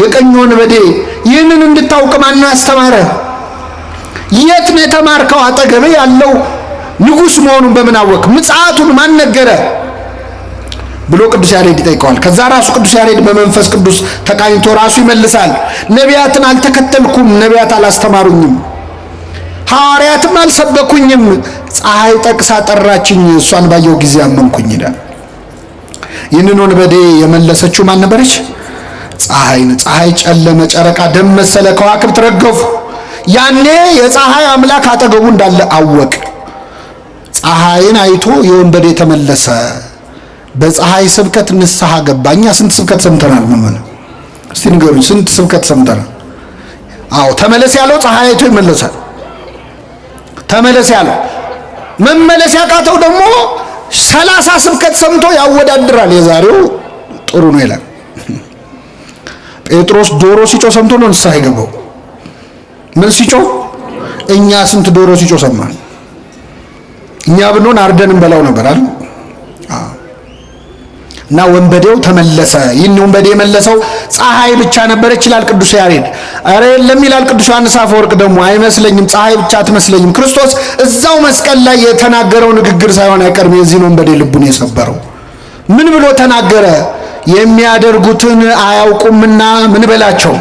የቀኝ ወንበዴ ይህንን እንድታውቅ ማን ያስተማረ? የት ነው የተማርከው? አጠገቤ ያለው ንጉሥ መሆኑን በምን አወቅ? ምጽአቱን ማን ነገረ ብሎ ቅዱስ ያሬድ ይጠይቀዋል። ከዛ ራሱ ቅዱስ ያሬድ በመንፈስ ቅዱስ ተቃኝቶ ራሱ ይመልሳል። ነቢያትን አልተከተልኩም፣ ነቢያት አላስተማሩኝም፣ ሐዋርያትም አልሰበኩኝም፣ ፀሐይ ጠቅሳ ጠራችኝ፣ እሷን ባየው ጊዜ አመንኩኝ ይላል። ይህንን ወንበዴ የመለሰችው ማን ነበረች? ፀሐይን። ፀሐይ ጨለመ፣ ጨረቃ ደም መሰለ፣ ከዋክብት ረገፉ። ያኔ የፀሐይ አምላክ አጠገቡ እንዳለ አወቅ። ፀሐይን አይቶ የወንበዴ ተመለሰ። በፀሐይ ስብከት ንስሐ ገባ። እኛ ስንት ስብከት ሰምተናል? ምን እስቲ ንገሩኝ፣ ስንት ስብከት ሰምተናል? አዎ ተመለስ ያለው ፀሐይ አይቶ ይመለሳል። ተመለስ ያለው መመለስ ያቃተው ደግሞ 30 ስብከት ሰምቶ ያወዳድራል። የዛሬው ጥሩ ነው ይላል። ጴጥሮስ ዶሮ ሲጮህ ሰምቶ ነው ንስሐ የገባው። ምን ሲጮህ? እኛ ስንት ዶሮ ሲጮህ ሰማን? እኛ ብንሆን አርደን እንበላው ነበር አይደል? እና ወንበዴው ተመለሰ። ይህን ወንበዴ የመለሰው ፀሐይ ብቻ ነበረች ይላል ቅዱስ ያሬድ። አረ የለም ይላል ቅዱስ ዮሐንስ አፈወርቅ ደግሞ አይመስለኝም፣ ፀሐይ ብቻ አትመስለኝም። ክርስቶስ እዛው መስቀል ላይ የተናገረው ንግግር ሳይሆን አይቀርም የዚህን ወንበዴ ልቡን የሰበረው። ምን ብሎ ተናገረ? የሚያደርጉትን አያውቁምና ምን በላቸው?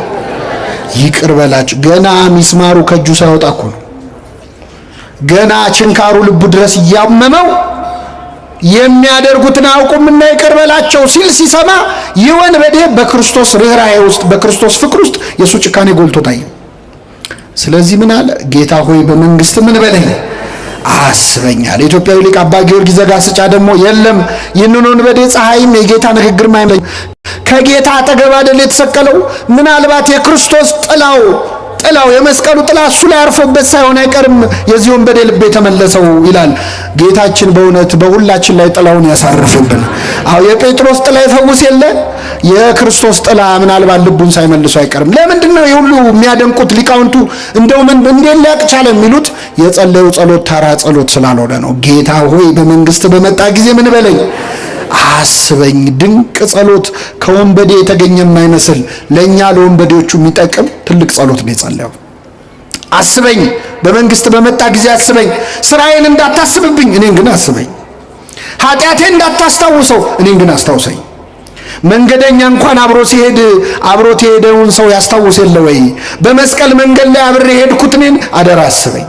ይቅር በላቸው። ገና ሚስማሩ ከእጁ ሳይወጣ እኮ ነው። ገና ችንካሩ ልቡ ድረስ እያመመው የሚያደርጉትን አያውቁምና ይቅር በላቸው ሲል ሲሰማ ይህ ወንበዴ በክርስቶስ ርኅራኄ ውስጥ በክርስቶስ ፍቅር ውስጥ የሱ ጭካኔ ጎልቶ ታየ። ስለዚህ ምን አለ? ጌታ ሆይ በመንግስት ምን በለኝ አስበኛል። የኢትዮጵያዊ ሊቅ አባ ጊዮርጊስ ዘጋስጫ ደግሞ የለም ይህንን ወንበዴ ፀሐይም የጌታ ንግግር ማይመኝ ከጌታ አጠገብ አይደል የተሰቀለው? ምናልባት የክርስቶስ ጥላው የመስቀሉ ጥላ እሱ ላይ አርፎበት ሳይሆን አይቀርም የዚህ ወንበዴ ልብ የተመለሰው ይላል። ጌታችን በእውነት በሁላችን ላይ ጥላውን ያሳርፍብን። አዎ የጴጥሮስ ጥላ ይፈውስ የለ የክርስቶስ ጥላ ምናልባት ልቡን ሳይመልሱ አይቀርም። ለምንድን ነው የሁሉ የሚያደንቁት ሊቃውንቱ? እንደው ምን እንዴት ሊያቅ ቻለ የሚሉት የጸለዩ ጸሎት ተራ ጸሎት ስላልሆነ ነው። ጌታ ሆይ በመንግስት በመጣ ጊዜ ምን በለኝ አስበኝ። ድንቅ ጸሎት ከወንበዴ የተገኘ የማይመስል ለኛ ለወንበዴዎቹ የሚጠቅም ትልቅ ጸሎት ነው የጸለየው። አስበኝ፣ በመንግስት በመጣ ጊዜ አስበኝ። ስራዬን እንዳታስብብኝ እኔን ግን አስበኝ። ኃጢአቴን እንዳታስታውሰው እኔን ግን አስታውሰኝ። መንገደኛ እንኳን አብሮት የሄደውን ሰው ያስታውስ የለ ወይ? በመስቀል መንገድ ላይ አብሬ ሄድኩት እኔን አደራ አስበኝ።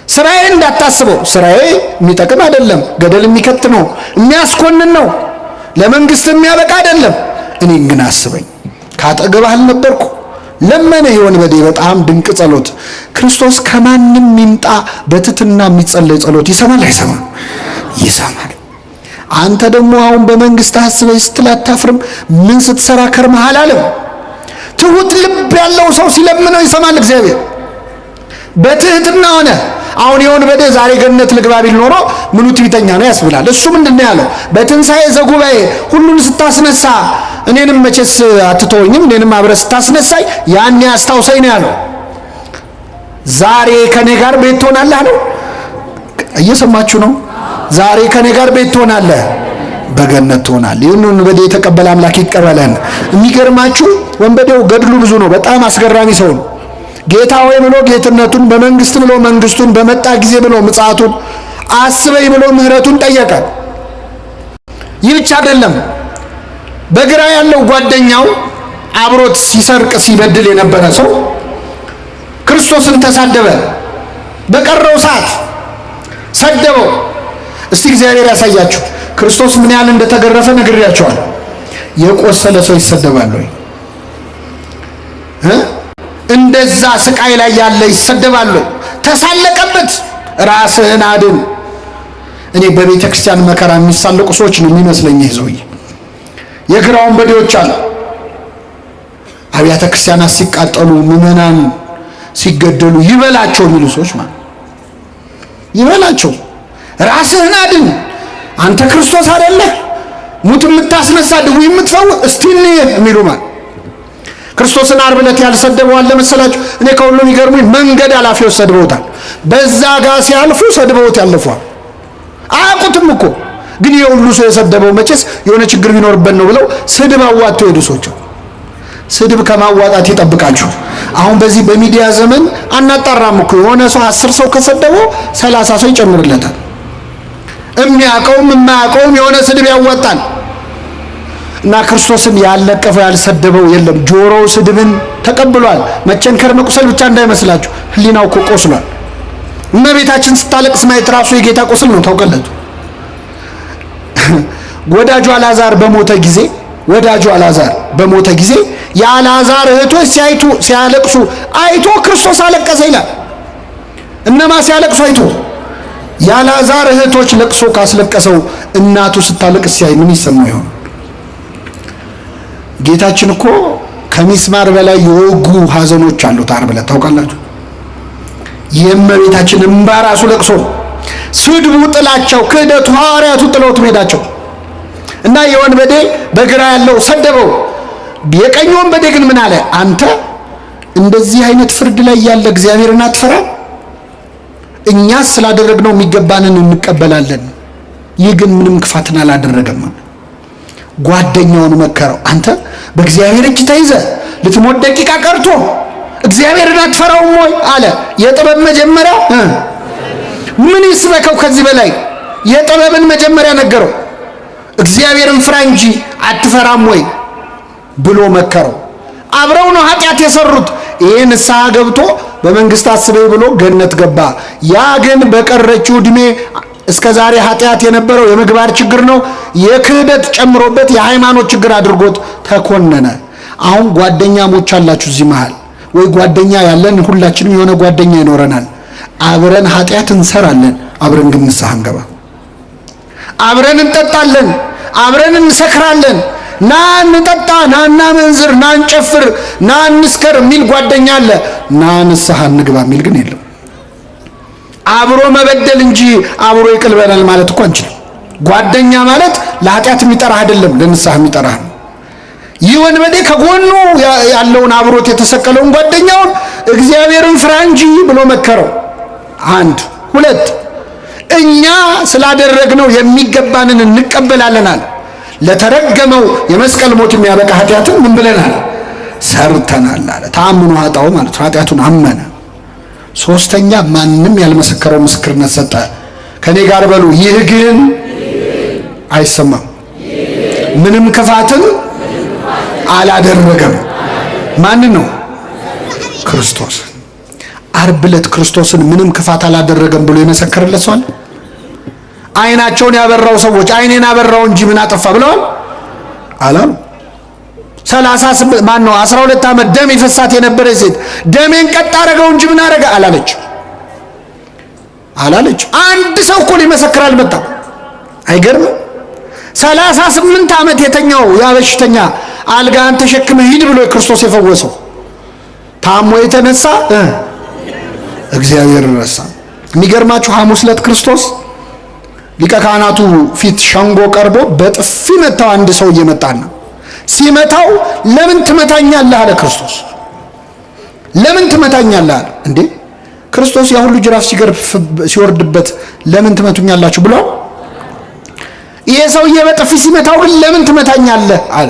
ስራዬ እንዳታስበው፣ ስራዬ የሚጠቅም አይደለም፣ ገደል የሚከት ነው፣ የሚያስኮንን ነው፣ ለመንግስት የሚያበቃ አይደለም። እኔን ግን አስበኝ። ካጠገብህ አልነበርኩ? ለመነ ወንበዴ። በጣም ድንቅ ጸሎት። ክርስቶስ ከማንም ይምጣ በትትና የሚጸለይ ጸሎት ይሰማል አይሰማም? ይሰማል። አንተ ደግሞ አሁን በመንግስት አስበኝ ስትል አታፍርም? ምን ስትሰራ ከርመሃል አለም። ትሁት ልብ ያለው ሰው ሲለምነው ይሰማል እግዚአብሔር። በትህትና ሆነ አሁን የወንበዴ ዛሬ ገነት ልግባ ቢል ኖሮ ምኑ ትዕቢተኛ ነው ያስብላል። እሱ ምንድነው ያለው? በትንሣኤ ዘጉባኤ ሁሉን ስታስነሳ እኔንም መቼስ አትተወኝም፣ እኔንም አብረህ ስታስነሳይ ያኔ አስታውሰኝ ነው ያለው። ዛሬ ከኔ ጋር ቤት ትሆናለህ አለው። እየሰማችሁ ነው? ዛሬ ከኔ ጋር ቤት ትሆናለህ፣ በገነት ትሆናለህ። ይህን ወንበዴ የተቀበለ አምላክ ይቀበለን። የሚገርማችሁ ወንበዴው ገድሉ ብዙ ነው። በጣም አስገራሚ ሰው ነው። ጌታ ሆይ ብሎ ጌትነቱን፣ በመንግስት ብሎ መንግስቱን፣ በመጣ ጊዜ ብሎ ምጽአቱን፣ አስበኝ ብሎ ምህረቱን ጠየቀ። ይህ ብቻ አይደለም። በግራ ያለው ጓደኛው አብሮት ሲሰርቅ ሲበድል የነበረ ሰው ክርስቶስን ተሳደበ። በቀረው ሰዓት ሰደበው። እስቲ እግዚአብሔር ያሳያችሁ ክርስቶስ ምን ያህል እንደተገረፈ ነግሬያቸዋል። የቆሰለ ሰው ይሰደባል ወይ? እንደዛ ስቃይ ላይ ያለ ይሰደባል ወይ? ተሳለቀበት። ራስህን አድን። እኔ በቤተ ክርስቲያን መከራ የሚሳለቁ ሰዎች ነው የሚመስለኝ። ይዘውኝ የግራው ወንበዴዎች አሉ። አብያተ ክርስቲያናት ሲቃጠሉ፣ ምዕመናን ሲገደሉ ይበላቸው የሚሉ ሰዎች ማለት ይበላቸው። ራስህን አድን። አንተ ክርስቶስ አይደለህ? ሙት የምታስነሳ ድውይ የምትፈውስ እስቲ እንየህ የሚሉ ማለት ክርስቶስን ዓርብ ዕለት ያልሰደበው አለ መሰላችሁ? እኔ ከሁሉም ይገርሙኝ መንገድ አላፊዎች ሰድበውታል። በዛ ጋር ሲያልፉ ሰድበውት ያልፏል። አያውቁትም እኮ ግን የሁሉ ሰው የሰደበው መቼስ የሆነ ችግር ቢኖርበት ነው ብለው ስድብ አዋጥተው ሄዱ ሰዎች። ስድብ ከማዋጣት ይጠብቃችሁ። አሁን በዚህ በሚዲያ ዘመን አናጣራም እኮ የሆነ ሰው 10 ሰው ከሰደበው 30 ሰው ይጨምርለታል። የሚያውቀውም የማያውቀውም የሆነ ስድብ ያዋጣል። እና ክርስቶስን ያልነቀፈው ያልሰደበው የለም። ጆሮው ስድብን ተቀብሏል። መቸንከር መቁሰል ብቻ እንዳይመስላችሁ፣ ህሊናው እኮ ቆስሏል። እመቤታችን ስታለቅስ ማየት ራሱ የጌታ ቁስል ነው። ታውቃላችሁ። ወዳጁ አልዓዛር በሞተ ጊዜ የአልዓዛር እህቶች ሲያለቅሱ አይቶ ክርስቶስ አለቀሰ ይላል። እነማ ሲያለቅሱ አይቶ? የአልዓዛር እህቶች ለቅሶ ካስለቀሰው እናቱ ስታለቅስ ሲያይ ምን ይሰማው ይሆን? ጌታችን እኮ ከሚስማር በላይ የወጉ ሐዘኖች አሉት ዓርብ ዕለት ታውቃላችሁ። የእመቤታችን እንባ ራሱ ለቅሶ ነው። ስድቡ፣ ጥላቸው፣ ክህደቱ ሐዋርያቱ ጥለውት ሄዳቸው እና የወንበዴ በግራ ያለው ሰደበው። የቀኝ ወንበዴ ግን ምን አለ? አንተ እንደዚህ አይነት ፍርድ ላይ ያለ እግዚአብሔርን አትፈራ? እኛ ስላደረግነው የሚገባንን እንቀበላለን። ይህ ግን ምንም ክፋትን አላደረገም። ጓደኛውን መከረው። አንተ በእግዚአብሔር እጅ ተይዘ ልትሞት ደቂቃ ቀርቶ እግዚአብሔርን አትፈራውም ወይ አለ። የጥበብ መጀመሪያ ምን ይስበከው ከዚህ በላይ? የጥበብን መጀመሪያ ነገረው። እግዚአብሔርን ፍራ እንጂ አትፈራም ወይ ብሎ መከረው። አብረው ነው ኃጢአት የሰሩት። ይሄ ንስሐ ገብቶ በመንግስት አስበይ ብሎ ገነት ገባ። ያ ግን በቀረችው ዕድሜ እስከ ዛሬ ኃጢአት የነበረው የምግባር ችግር ነው። የክህደት ጨምሮበት የሃይማኖት ችግር አድርጎት ተኮነነ። አሁን ጓደኛሞች አላችሁ እዚህ መሃል ወይ? ጓደኛ ያለን ሁላችንም የሆነ ጓደኛ ይኖረናል። አብረን ኃጢአት እንሰራለን፣ አብረን ግን ንስሐ እንገባ። አብረን እንጠጣለን፣ አብረን እንሰክራለን። ና እንጠጣ፣ ና እናመንዝር፣ ና እንጨፍር፣ ና እንስከር የሚል ጓደኛ አለ። ና ንስሐ እንግባ የሚል ግን የለም። አብሮ መበደል እንጂ አብሮ ይቅር በለን ማለት እኮ አንችልም። ጓደኛ ማለት ለኃጢአት የሚጠራህ አይደለም፣ ለንስሐ የሚጠራህ ነው። ይህ ወንበዴ ከጎኑ ያለውን አብሮት የተሰቀለውን ጓደኛውን እግዚአብሔርን ፍራ እንጂ ብሎ መከረው። 1 2 እኛ ስላደረግነው የሚገባንን እንቀበላለን አለ። ለተረገመው የመስቀል ሞት የሚያበቃ ኃጢአትን ምን ብለናል? ሰርተናል አለ። ተአምኖ ኃጣው ማለት ኃጢአቱን አመነ። 3ኛ ማንም ያልመሰከረው ምስክርነት ሰጠ። ከኔ ጋር በሉ፣ ይህ ግን አይሰማም። ምንም ክፋትን አላደረገም። ማን ነው? ክርስቶስ። ዓርብ ዕለት ክርስቶስን ምንም ክፋት አላደረገም ብሎ የመሰከረለት ሰው አለ? አይናቸውን ያበራው ሰዎች አይኔን አበራው እንጂ ምን አጠፋ ብለዋል አላሉ? 12 ዓመት ደም ይፈሳት የነበረች ሴት ደሜን ቀጥ አረገው እንጂ ምን አረገ አላለች። አንድ ሰው እኮ ሊመሰክር አልመጣም። አይገርምም? 38 ዓመት የተኛው ያ በሽተኛ አልጋን ተሸክመ ሂድ ብሎ ክርስቶስ የፈወሰው ታሞ የተነሳ እግዚአብሔር ረሳ። የሚገርማችሁ ሐሙስ ዕለት ክርስቶስ ሊቀ ካህናቱ ፊት ሸንጎ ቀርቦ በጥፊ መታው። አንድ ሰው እየመጣና ሲመታው ለምን ትመታኛለህ አለ ክርስቶስ። ለምን ትመታኛለህ አለ። እንዴ ክርስቶስ ያ ሁሉ ጅራፍ ሲወርድበት ለምን ትመቱኛላችሁ ብሎ ይሄ ሰውዬ በጥፊ ሲመታው ግን ለምን ትመታኛለህ አለ።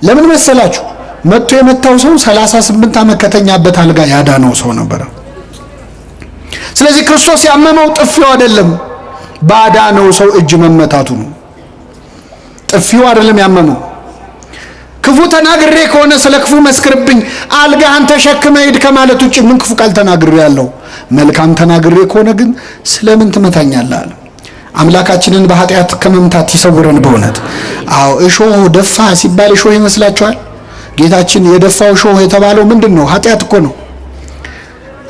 ለምን መሰላችሁ? መጥቶ የመታው ሰው 38 ዓመት ከተኛበት አልጋ ያዳነው ሰው ነበር። ስለዚህ ክርስቶስ ያመመው ጥፊው አይደለም፣ ባዳነው ሰው እጅ መመታቱ ነው። ጥፊው አይደለም ያመመው። ክፉ ተናግሬ ከሆነ ስለ ክፉ መስክርብኝ፣ አልጋህን ተሸክመ ሂድ ከማለት ውጭ ምን ክፉ ቃል ተናግሬ ያለው? መልካም ተናግሬ ከሆነ ግን ስለምን ትመታኛለህ አለ። አምላካችንን በኃጢአት ከመምታት ይሰውረን በእውነት። አዎ እሾህ ደፋ ሲባል እሾህ ይመስላችኋል? ጌታችን የደፋው እሾህ የተባለው ምንድነው? ኃጢአት እኮ ነው።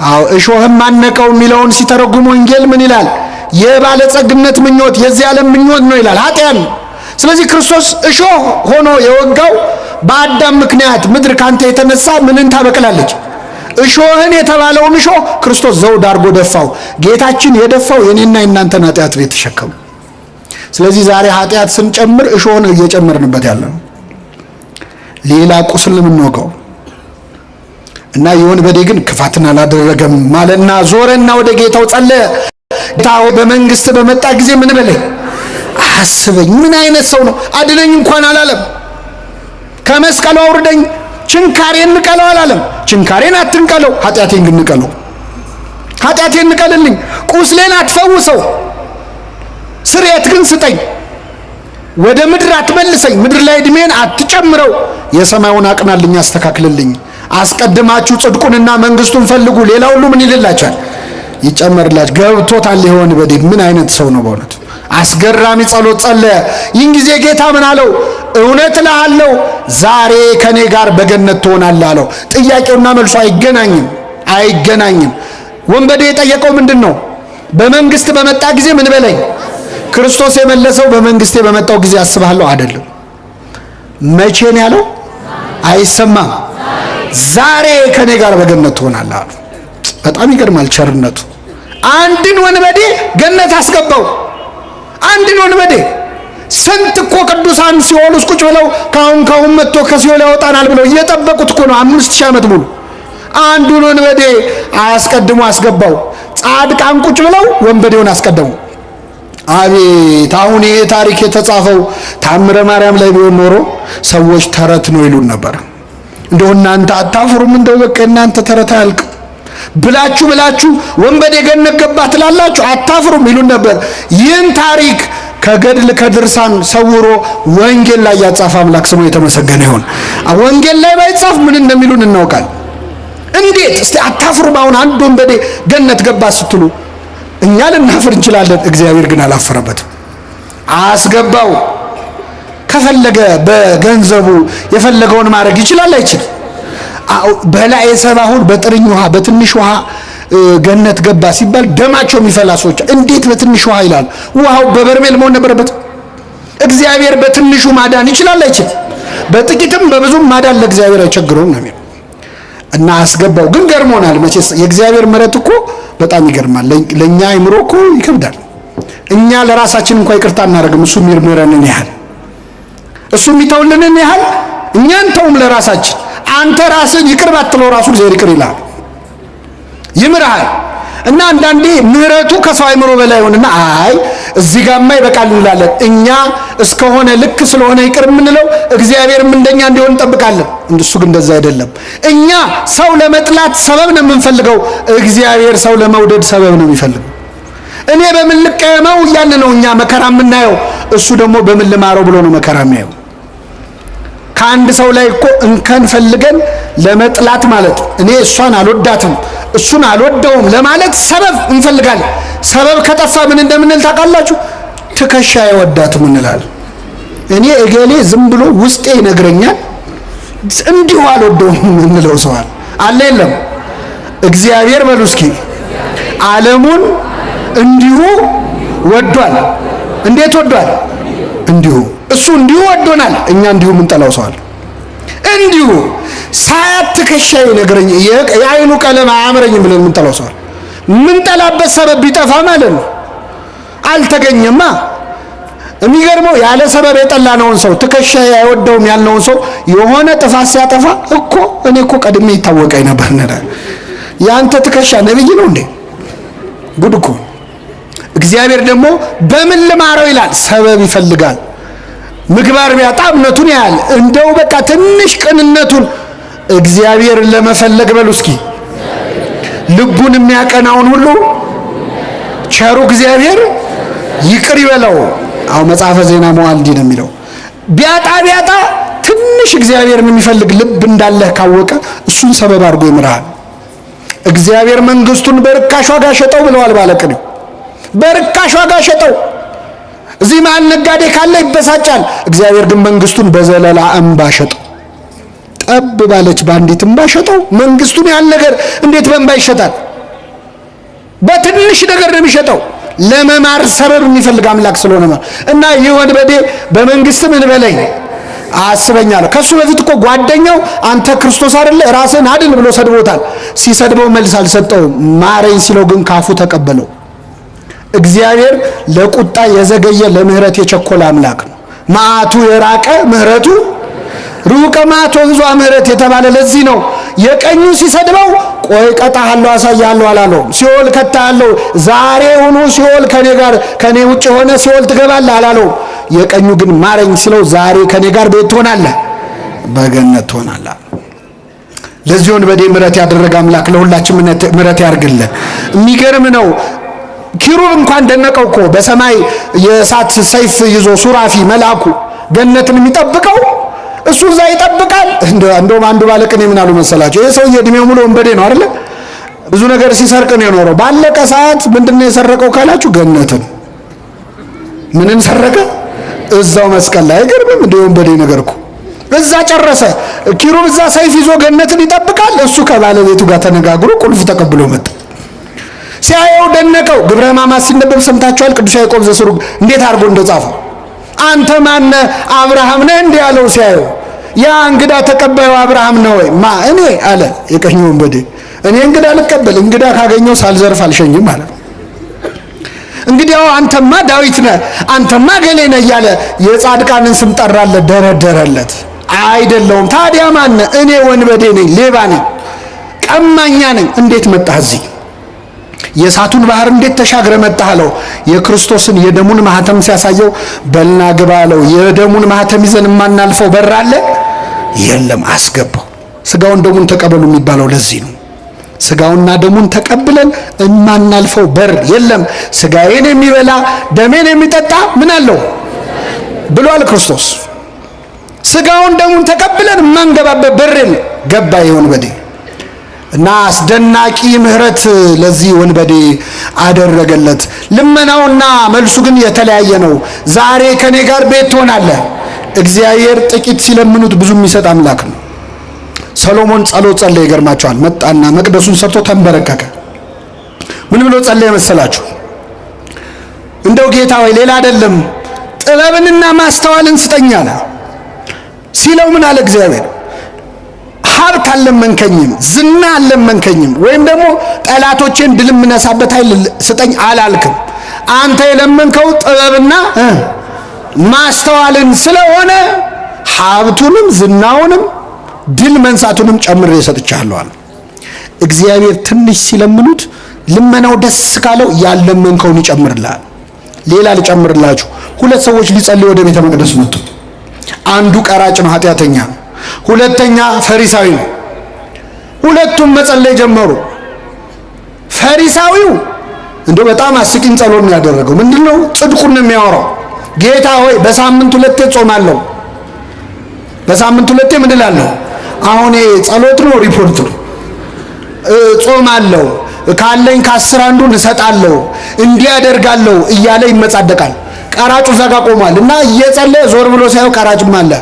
አዎ እሾህም አነቀው የሚለውን ሲተረጉም ወንጌል ምን ይላል? የባለጸግነት ምኞት፣ የዚህ ዓለም ምኞት ነው ይላል። ኃጢአት። ስለዚህ ክርስቶስ እሾህ ሆኖ የወጋው በአዳም ምክንያት ምድር ካንተ የተነሳ ምንን ታበቅላለች? እሾህን የተባለውን እሾህ ክርስቶስ ዘውድ አድርጎ ደፋው። ጌታችን የደፋው የኔና የናንተን ኃጢአት ቤት ተሸከሙ። ስለዚህ ዛሬ ኃጢአት ስንጨምር እሾህ ነው እየጨመርንበት ያለ ነው። ሌላ ቁስል የምንወጋው እና የወንበዴ ግን ክፋትን አላደረገም ማለትና ዞረና ወደ ጌታው ጸለየ። ጌታው በመንግስት በመጣ ጊዜ ምን በለኝ አስበኝ። ምን አይነት ሰው ነው? አድነኝ እንኳን አላለም። ከመስቀሉ አውርደኝ፣ ችንካሬን ንቀለው አላለም። ችንካሬን አትንቀለው፣ ኃጢአቴን ግን ንቀለው። ኃጢአቴን ንቀልልኝ፣ ቁስሌን አትፈውሰው፣ ስርየት ግን ስጠኝ። ወደ ምድር አትመልሰኝ፣ ምድር ላይ እድሜን አትጨምረው፣ የሰማዩን አቅናልኝ፣ አስተካክልልኝ። አስቀድማችሁ ጽድቁንና መንግስቱን ፈልጉ፣ ሌላ ሁሉ ምን ይልላችኋል? ይጨመርላችሁ። ገብቶታል ይሄ ወንበዴ ምን አይነት ሰው ነው? በእውነት አስገራሚ ጸሎት ጸለየ። ይህን ጊዜ ጌታ ምን አለው? እውነት እልሃለሁ ዛሬ ከኔ ጋር በገነት ትሆናለህ አለው። ጥያቄውና መልሱ አይገናኝም። ወንበዴ የጠየቀው ምንድን ነው? በመንግስት በመጣ ጊዜ ምን በለኝ። ክርስቶስ የመለሰው በመንግስቴ በመጣው ጊዜ አስብሃለሁ አይደለም። መቼ ነው ያለው? አይሰማም። ዛሬ ከኔ ጋር በገነት ትሆናለህ አሉ። በጣም ይገርማል ቸርነቱ። አንድን ወንበዴ ገነት አስገባው። አንድን ወንበዴ ስንት እኮ ቅዱሳን ሲኦል ውስጥ ቁጭ ብለው ካሁን መጥቶ ከሲኦል ያወጣናል ብለው እየጠበቁት እኮ ነው 5000 ዓመት ሙሉ። አንዱን ወንበዴ አስቀድሞ አስገባው። ጻድቃን ቁጭ ብለው ወንበዴውን አስቀደሙ። አቤት! አሁን ይሄ ታሪክ የተጻፈው ታምረ ማርያም ላይ ቢሆን ኖሮ ሰዎች ተረት ነው ይሉን ነበር። እንደው እናንተ አታፍሩም? እንደው በቃ እናንተ ተረት አያልቅ ብላችሁ ወንበዴ ገነት ገባ ትላላችሁ አታፍሩም ይሉን ነበር። ይህን ታሪክ ከገድል ከድርሳን ሰውሮ ወንጌል ላይ ያጻፈ አምላክ ስሙ የተመሰገነ ይሁን። ወንጌል ላይ ባይጻፍ ምን እንደሚሉን እናውቃለን። እንዴት እስቲ አታፍሩም? አሁን አንድ ወንበዴ ገነት ገባ ስትሉ እኛ ልናፍር እንችላለን። እግዚአብሔር ግን አላፈረበትም፣ አስገባው። ከፈለገ በገንዘቡ የፈለገውን ማድረግ ይችላል አይችልም? በላይ ሰባሁን በጥርኝ ውሃ በትንሽ ውሃ ገነት ገባ ሲባል ደማቸው የሚፈላ ሰዎች እንዴት በትንሽ ውሃ ይላል? ውሃው በበርሜል መሆን ነበረበት። እግዚአብሔር በትንሹ ማዳን ይችላል አይችልም? በጥቂትም በብዙም ማዳን ለእግዚአብሔር አይቸግረውም ነው የሚለው። እና አስገባው። ግን ገርሞናል መቼስ የእግዚአብሔር ምሕረት እኮ በጣም ይገርማል። ለኛ አይምሮ እኮ ይከብዳል። እኛ ለራሳችን እንኳን ይቅርታ እናደርግም። እሱ የሚምረንን ያህል እሱ የሚተውልንን ያህል እኛን ተውም ለራሳችን። አንተ ራስን ይቅር ባትለው ራሱ እግዚአብሔር ይቅር ይላል፣ ይምርሃል። እና አንዳንዴ ምሕረቱ ከሰው አይምሮ በላይ ሆነና አይ እዚህ ጋርማ ይበቃል እንላለን። እኛ እስከሆነ ልክ ስለሆነ ይቅር የምንለው እግዚአብሔርም እንደኛ እንዲሆን እንጠብቃለን። እንደሱ ግን እንደዛ አይደለም። እኛ ሰው ለመጥላት ሰበብ ነው የምንፈልገው፣ እግዚአብሔር ሰው ለመውደድ ሰበብ ነው የሚፈልገው። እኔ በምን ልቀየመው እያለ ነው እኛ መከራ የምናየው፣ እሱ ደግሞ በምን ልማረው ብሎ ነው መከራ የሚያየው። ከአንድ ሰው ላይ እኮ እንከን ፈልገን ለመጥላት ማለት እኔ እሷን አልወዳትም እሱን አልወደውም ለማለት ሰበብ እንፈልጋለን። ሰበብ ከጠፋ ምን እንደምንል ታውቃላችሁ? ትከሻ አይወዳትም እንላለን። እኔ እገሌ ዝም ብሎ ውስጤ ይነግረኛል እንዲሁ አልወደውም እንለው ሰው አለ የለም? እግዚአብሔር በሉ እስኪ ዓለሙን እንዲሁ ወዷል። እንዴት ወዷል? እንዲሁ። እሱ እንዲሁ ወዶናል፣ እኛ እንዲሁ ምንጠላው ሰው አለ። እንዲሁ ሳያት ትከሻዬ ይነግረኝ የአይኑ ቀለም አያምረኝም ብለን ምንጠላው ሰው አለ። ምንጠላበት ሰበብ ቢጠፋ ማለት ነው አልተገኘማ። የሚገርመው ያለ ሰበብ የጠላነውን ሰው ትከሻዬ አይወደውም ያልነውን ሰው የሆነ ጥፋት ሲያጠፋ እኮ እኔ እኮ ቀድሜ ይታወቀኝ ነበር እንላለን። ያንተ ትከሻ ነብይ ነው እንዴ? ጉድ እኮ። እግዚአብሔር ደግሞ በምን ልማረው ይላል፣ ሰበብ ይፈልጋል። ምግባር ቢያጣ እምነቱን ያያል። እንደው በቃ ትንሽ ቅንነቱን እግዚአብሔር ለመፈለግ በሉ እስኪ ልቡን የሚያቀናውን ሁሉ ቸሩ እግዚአብሔር ይቅር ይበለው። አሁን መጽሐፈ ዜና መዋዕል እንዲህ ነው የሚለው። ቢያጣ ትንሽ እግዚአብሔርን የሚፈልግ ልብ እንዳለህ ካወቀ እሱን ሰበብ አድርጎ ይምርሃል። እግዚአብሔር መንግስቱን በርካሽ ዋጋ ሸጠው ብለዋል ባለቅኔው። በርካሽ ዋጋ ሸጠው። እዚህ መሀል ነጋዴ ካለ ይበሳጫል። እግዚአብሔር ግን መንግስቱን በዘለላ እንባ ሸጠው። ጠብ ባለች ባንዲት እንባ ሸጠው። መንግስቱን ያን ነገር እንዴት በእንባ ይሸጣል? በትንሽ ነገር ነው የሚሸጠው። ለመማር ሰበብ የሚፈልግ አምላክ ስለሆነ እና ይህ ወንበዴ በመንግስት ምን በለኝ አስበኛለሁ። ከሱ በፊት እኮ ጓደኛው አንተ ክርስቶስ አይደለ ራስን አድን ብሎ ሰድቦታል። ሲሰድበው መልስ አልሰጠውም። ማረኝ ሲለው ግን ካፉ ተቀበለው። እግዚአብሔር ለቁጣ የዘገየ ለምህረት የቸኮለ አምላክ ነው። መዓቱ የራቀ ምህረቱ ሩቀ መዓቱ ብዙ ምህረት የተባለ ለዚህ ነው። የቀኙ ሲሰድበው ቆይ ቀጣሃለሁ አሳያለሁ አላለውም። ሲኦል ከታለሁ ዛሬ ሆኖ ሲኦል ከኔ ውጭ ሆነ ሲኦል ትገባለህ አላለውም። የቀኙ ግን ማረኝ ሲለው ዛሬ ከኔ ጋር ቤት ትሆናለህ፣ በገነት ትሆናለህ። ለዚህ ወንበዴ ምሕረት ያደረገ አምላክ ለሁላችን ምሕረት ያርግልን። የሚገርም ነው። ኪሩብ እንኳን ደነቀው እኮ በሰማይ የእሳት ሰይፍ ይዞ ሱራፊ መልአኩ ገነትን የሚጠብቀው እሱ እዛ ይጠብቃል። እንደውም አንዱ ባለቅኔ ምን አሉ መሰላቸው? ይሄ ሰውዬ እድሜው ሙሉ ወንበዴ ነው አይደል? ብዙ ነገር ሲሰርቅ ነው የኖረው። ባለቀ ሰዓት ምንድነው የሰረቀው ካላችሁ ገነትን። ምንን ሰረቀ? እዛው መስቀል ላይ። አይገርምም? እንደ ወንበዴ ነገር እኮ እዛ ጨረሰ። ኪሩብ እዛ ሰይፍ ይዞ ገነትን ይጠብቃል። እሱ ከባለቤቱ ጋር ተነጋግሮ ቁልፍ ተቀብሎ መጣ። ሲያየው ደነቀው። ግብረ ሕማማት ሲነበብ ሰምታችኋል። ቅዱስ ያዕቆብ ዘስሩግ እንዴት አድርጎ እንደጻፈው አንተ ማነ አብርሃም ነህ እንዲህ ያለው ሲያየው፣ ያ እንግዳ ተቀባዩ አብርሃም ነው ወይ? እኔ አለ የቀኝ ወንበዴ። እኔ እንግዳ ልቀበል፣ እንግዳ ካገኘው ሳልዘርፍ አልሸኝም ማለት ነው። እንግዲያው አንተማ ዳዊት ነህ፣ አንተማ ገሌ ነህ እያለ የጻድቃንን ስም ጠራለት፣ ደረደረለት። አይደለውም። ታዲያ ማነ? እኔ ወንበዴ ነኝ፣ ሌባ ነኝ፣ ቀማኛ ነኝ። እንዴት መጣህ እዚህ? የእሳቱን ባህር እንዴት ተሻግረ መጣህ አለው። የክርስቶስን የደሙን ማህተም ሲያሳየው በልና ግባ አለው። የደሙን ማህተም ይዘን የማናልፈው በር አለ? የለም። አስገባው። ስጋውን ደሙን ተቀበሉ የሚባለው ለዚህ ነው። ስጋውና ደሙን ተቀብለን የማናልፈው በር የለም። ስጋዬን የሚበላ ደሜን የሚጠጣ ምን አለው ብሏል ክርስቶስ። ስጋውን ደሙን ተቀብለን የማንገባበት በር የለም። ገባ ወንበዴ እና አስደናቂ ምሕረት ለዚህ ወንበዴ አደረገለት። ልመናውና መልሱ ግን የተለያየ ነው። ዛሬ ከኔ ጋር ቤት ትሆናለህ። እግዚአብሔር ጥቂት ሲለምኑት ብዙ የሚሰጥ አምላክ ነው። ሰሎሞን ጸሎት ጸለየ። ይገርማቸዋል። መጣና መቅደሱን ሰርቶ ተንበረከከ። ምን ብሎ ጸለየ መሰላችሁ? እንደው ጌታ ሆይ ሌላ አይደለም ጥበብንና ማስተዋልን ስጠኝ አለ። ሲለው ምን አለ እግዚአብሔር? ሀብት አልለመንከኝም፣ ዝና አልለመንከኝም፣ ወይም ደግሞ ጠላቶቼን ድል የምነሳበት ኃይል ስጠኝ አላልክም። አንተ የለመንከው ጥበብና ማስተዋልን ስለሆነ ሀብቱንም ዝናውንም ድል መንሳቱንም ጨምሬ ሰጥቻለሁ አለ። እግዚአብሔር ትንሽ ሲለምኑት ልመናው ደስ ካለው ያለመንከውን ይጨምርልሃል። ሌላ ልጨምርላችሁ። ሁለት ሰዎች ሊጸልዩ ወደ ቤተ መቅደስ መጡ። አንዱ ቀራጭ ነው፣ ኃጢአተኛ ነው። ሁለተኛ ፈሪሳዊ ነው። ሁለቱም መጸለይ ጀመሩ። ፈሪሳዊው እንደው በጣም አስቂኝ ጸሎት ነው ያደረገው። ምንድነው? ጽድቁን ነው የሚያወራው። ጌታ ሆይ በሳምንት ሁለቴ ጾማለሁ፣ በሳምንት ሁለቴ ምን እላለሁ? አሁን ጸሎት ነው ሪፖርት ነው። ጾማለሁ፣ ካለኝ ከ10 አንዱን እሰጣለሁ፣ እንዲህ አደርጋለሁ እያለ ይመጻደቃል። ቀራጩ ዘጋ ቆሟል እና እየጸለየ ዞር ብሎ ሳይው ቀራጭም አለ።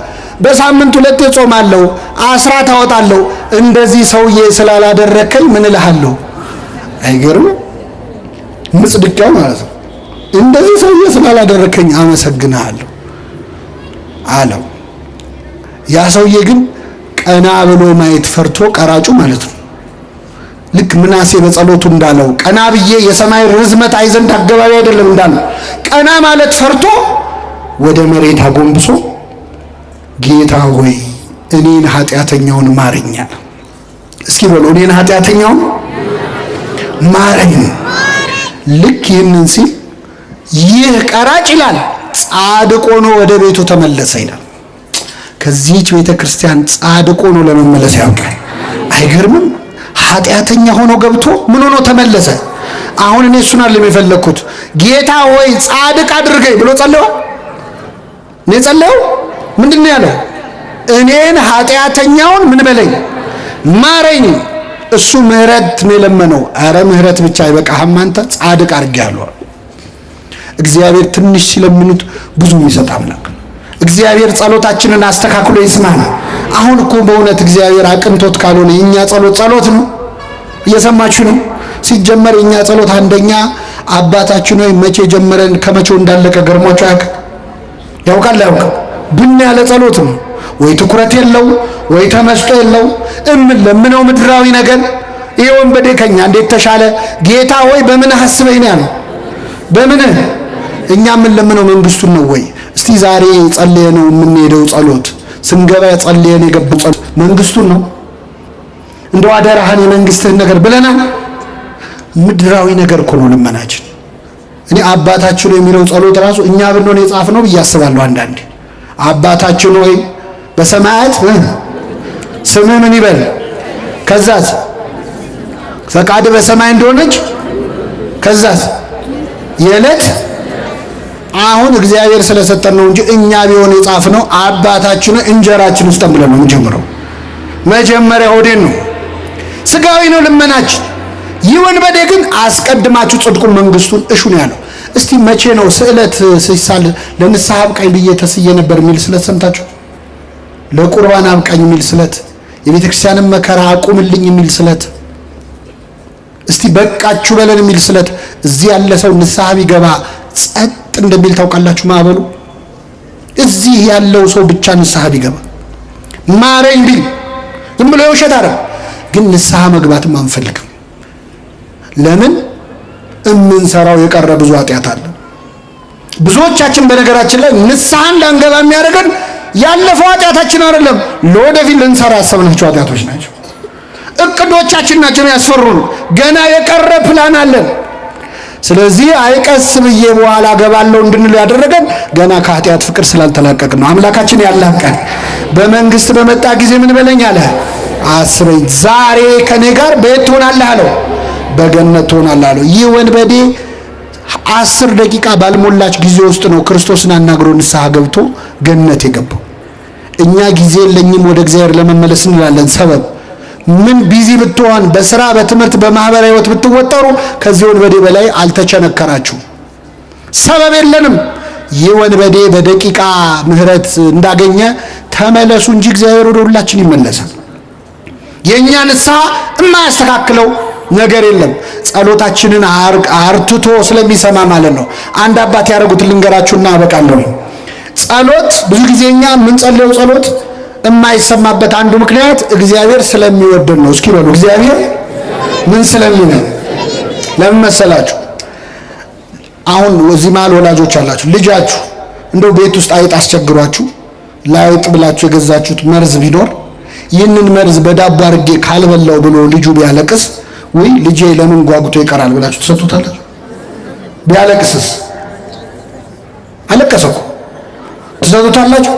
በሳምንት ሁለቴ ጾማለሁ፣ አስራት አወጣለሁ፣ እንደዚህ ሰውዬ ስላላደረከኝ ምን እልሃለሁ? አይገርም? ምጽድቂያው ማለት ነው። እንደዚህ ሰውዬ ስላላደረከኝ አመሰግንሃለሁ አለው። ያ ሰውዬ ግን ቀና ብሎ ማየት ፈርቶ ቀራጩ ማለት ነው። ልክ ምናሴ በጸሎቱ እንዳለው ቀና ብዬ የሰማይ ርዝመት አይዘንድ አገባቢ አይደለም እንዳለው ቀና ማለት ፈርቶ ወደ መሬት አጎንብሶ ጌታ ሆይ እኔን ኃጢአተኛውን ማረኝ። እስኪ በሉ እኔን ኃጢአተኛውን ማረኝ። ልክ ይህንን ሲል ይህ ቀራጭ ይላል ጻድቅ ሆኖ ወደ ቤቱ ተመለሰ ይላል። ከዚህች ቤተ ክርስቲያን ጻድቅ ሆኖ ለመመለስ ያውቃል። አይገርምም? ኃጢአተኛ ሆኖ ገብቶ ምን ሆኖ ተመለሰ። አሁን እኔ እሱን አይደለም የፈለኩት፣ ጌታ ሆይ ጻድቅ አድርገኝ ብሎ ጸለየ። እኔ ጸለየው ምንድነው ያለው? እኔን ኃጢአተኛውን ምን በለኝ ማረኝ። እሱ ምህረት ነው የለመነው። አረ ምህረት ብቻ አይበቃህም አንተ ጻድቅ አድርጌሃለሁ። እግዚአብሔር ትንሽ ሲለምኑት ብዙ የሚሰጥ አምላክ። እግዚአብሔር ጸሎታችንን አስተካክሎ ይስማል። አሁን እኮ በእውነት እግዚአብሔር አቅንቶት ካልሆነ የኛ ጸሎት ነው። እየሰማችሁ ነው? ሲጀመር የኛ ጸሎት አንደኛ አባታችን ሆይ መቼ ጀመረን ከመቼው እንዳለቀ ገርሟችሁ ያውቃል? ብን ያለ ጸሎት ነው። ወይ ትኩረት የለው ወይ ተመስጦ የለው። ለምነው ምድራዊ ነገር። ይሄ ወንበዴ ከኛ እንዴት ተሻለ? ጌታ ሆይ በምን አስበኝ ነው ያለው። በምን እኛ ምን ለምነው መንግስቱን ነው ወይ? እስቲ ዛሬ ጸልየ ነው የምንሄደው ጸሎት ስንገባ ጸልየን የገባው ጸሎት መንግስቱን ነው። እንደው አደራህን የመንግስትህን ነገር ብለናል። ምድራዊ ነገር እኮ ነው ልመናችን። እኔ አባታችን የሚለው ጸሎት ራሱ እኛ ብንሆን የጻፍነው ብዬ አስባለሁ አንዳንዴ። አባታችን ሆይ በሰማያት ስምህ ምን ይበል፣ ከዛስ ፈቃድ በሰማይ እንደሆነች፣ ከዛስ የዕለት አሁን እግዚአብሔር ስለሰጠን ነው እንጂ እኛ ቢሆን የጻፍነው አባታችን እንጀራችን ውስጥ ብለን ነው የምንጀምረው። መጀመሪያ ሆዴን ነው፣ ስጋዊ ነው ልመናችን። ይህ ወንበዴ ግን አስቀድማችሁ ጽድቁን መንግስቱን እሹ ነው ያለው። እስቲ መቼ ነው ስዕለት ሲሳል ለንስሐ አብቃኝ ብዬ ተስዬ ነበር የሚል ስለት ሰምታችሁ? ለቁርባን አብቃኝ የሚል ስለት፣ የቤተ ክርስቲያንን መከራ አቁምልኝ የሚል ስለት፣ እስቲ በቃችሁ በለን የሚል ስለት። እዚህ ያለ ሰው ንስሐ ቢገባ ጸጥ እንደሚል ታውቃላችሁ? ማዕበሉ እዚህ ያለው ሰው ብቻ ንስሐ ቢገባ ማረኝ ቢል ዝም ብሎ የውሸት አይደል፣ ግን ንስሐ መግባትም አንፈልግም። ለምን? እምንሰራው የቀረ ብዙ ኃጢአት አለ። ብዙዎቻችን በነገራችን ላይ ንስሐ እንዳንገባ የሚያደርገን ያለፈው ኃጢአታችን አይደለም፣ ለወደፊት ልንሰራ ያሰብናቸው ኃጢአቶች ናቸው። እቅዶቻችን ናቸው ያስፈሩን። ገና የቀረ ፕላን አለን። ስለዚህ አይቀስ ብዬ በኋላ ገባለው እንድንል ያደረገን ገና ከኃጢአት ፍቅር ስላልተላቀቅን ነው። አምላካችን ያላቀን በመንግስት በመጣ ጊዜ ምን በለኝ አለ፣ አስበኝ። ዛሬ ከኔ ጋር በየት ትሆናለህ አለው፣ በገነት ትሆናለህ አለው። ይህ ወንበዴ 10 ደቂቃ ባልሞላች ጊዜ ውስጥ ነው ክርስቶስን አናግሮ ንስሐ ገብቶ ገነት የገባው። እኛ ጊዜ የለኝም ወደ እግዚአብሔር ለመመለስ እንላለን። ሰበብ ምን ቢዚ ብትሆን በስራ በትምህርት በማህበራዊ ህይወት ብትወጠሩ ከዚህ ወንበዴ በላይ አልተቸነከራችሁ። ሰበብ የለንም። ይህ ወንበዴ በደቂቃ ምህረት እንዳገኘ ተመለሱ እንጂ እግዚአብሔር ወደ ሁላችን ይመለሳል። የኛ ንስሐ የማያስተካክለው ነገር የለም። ጸሎታችንን አርትቶ ስለሚሰማ ማለት ነው። አንድ አባት ያደረጉትን ልንገራችሁና አበቃለሁ። ጸሎት ብዙ ጊዜኛ የምንጸልየው ጸሎት የማይሰማበት አንዱ ምክንያት እግዚአብሔር ስለሚወደን ነው። እስኪ በሉ እግዚአብሔር ምን ስለሚነው? ለምን መሰላችሁ? አሁን እዚህ መሀል ወላጆች አላችሁ፣ ልጃችሁ እንደው ቤት ውስጥ አይጥ አስቸግሯችሁ ላይጥ ብላችሁ የገዛችሁት መርዝ ቢኖር ይህንን መርዝ በዳቦ አድርጌ ካልበላው ብሎ ልጁ ቢያለቅስ ወይ ልጄ ለምን ጓጉቶ ይቀራል ብላችሁ ትሰጡታላችሁ? ቢያለቅስስ? አለቀሰ እኮ ትሰጡታላችሁ?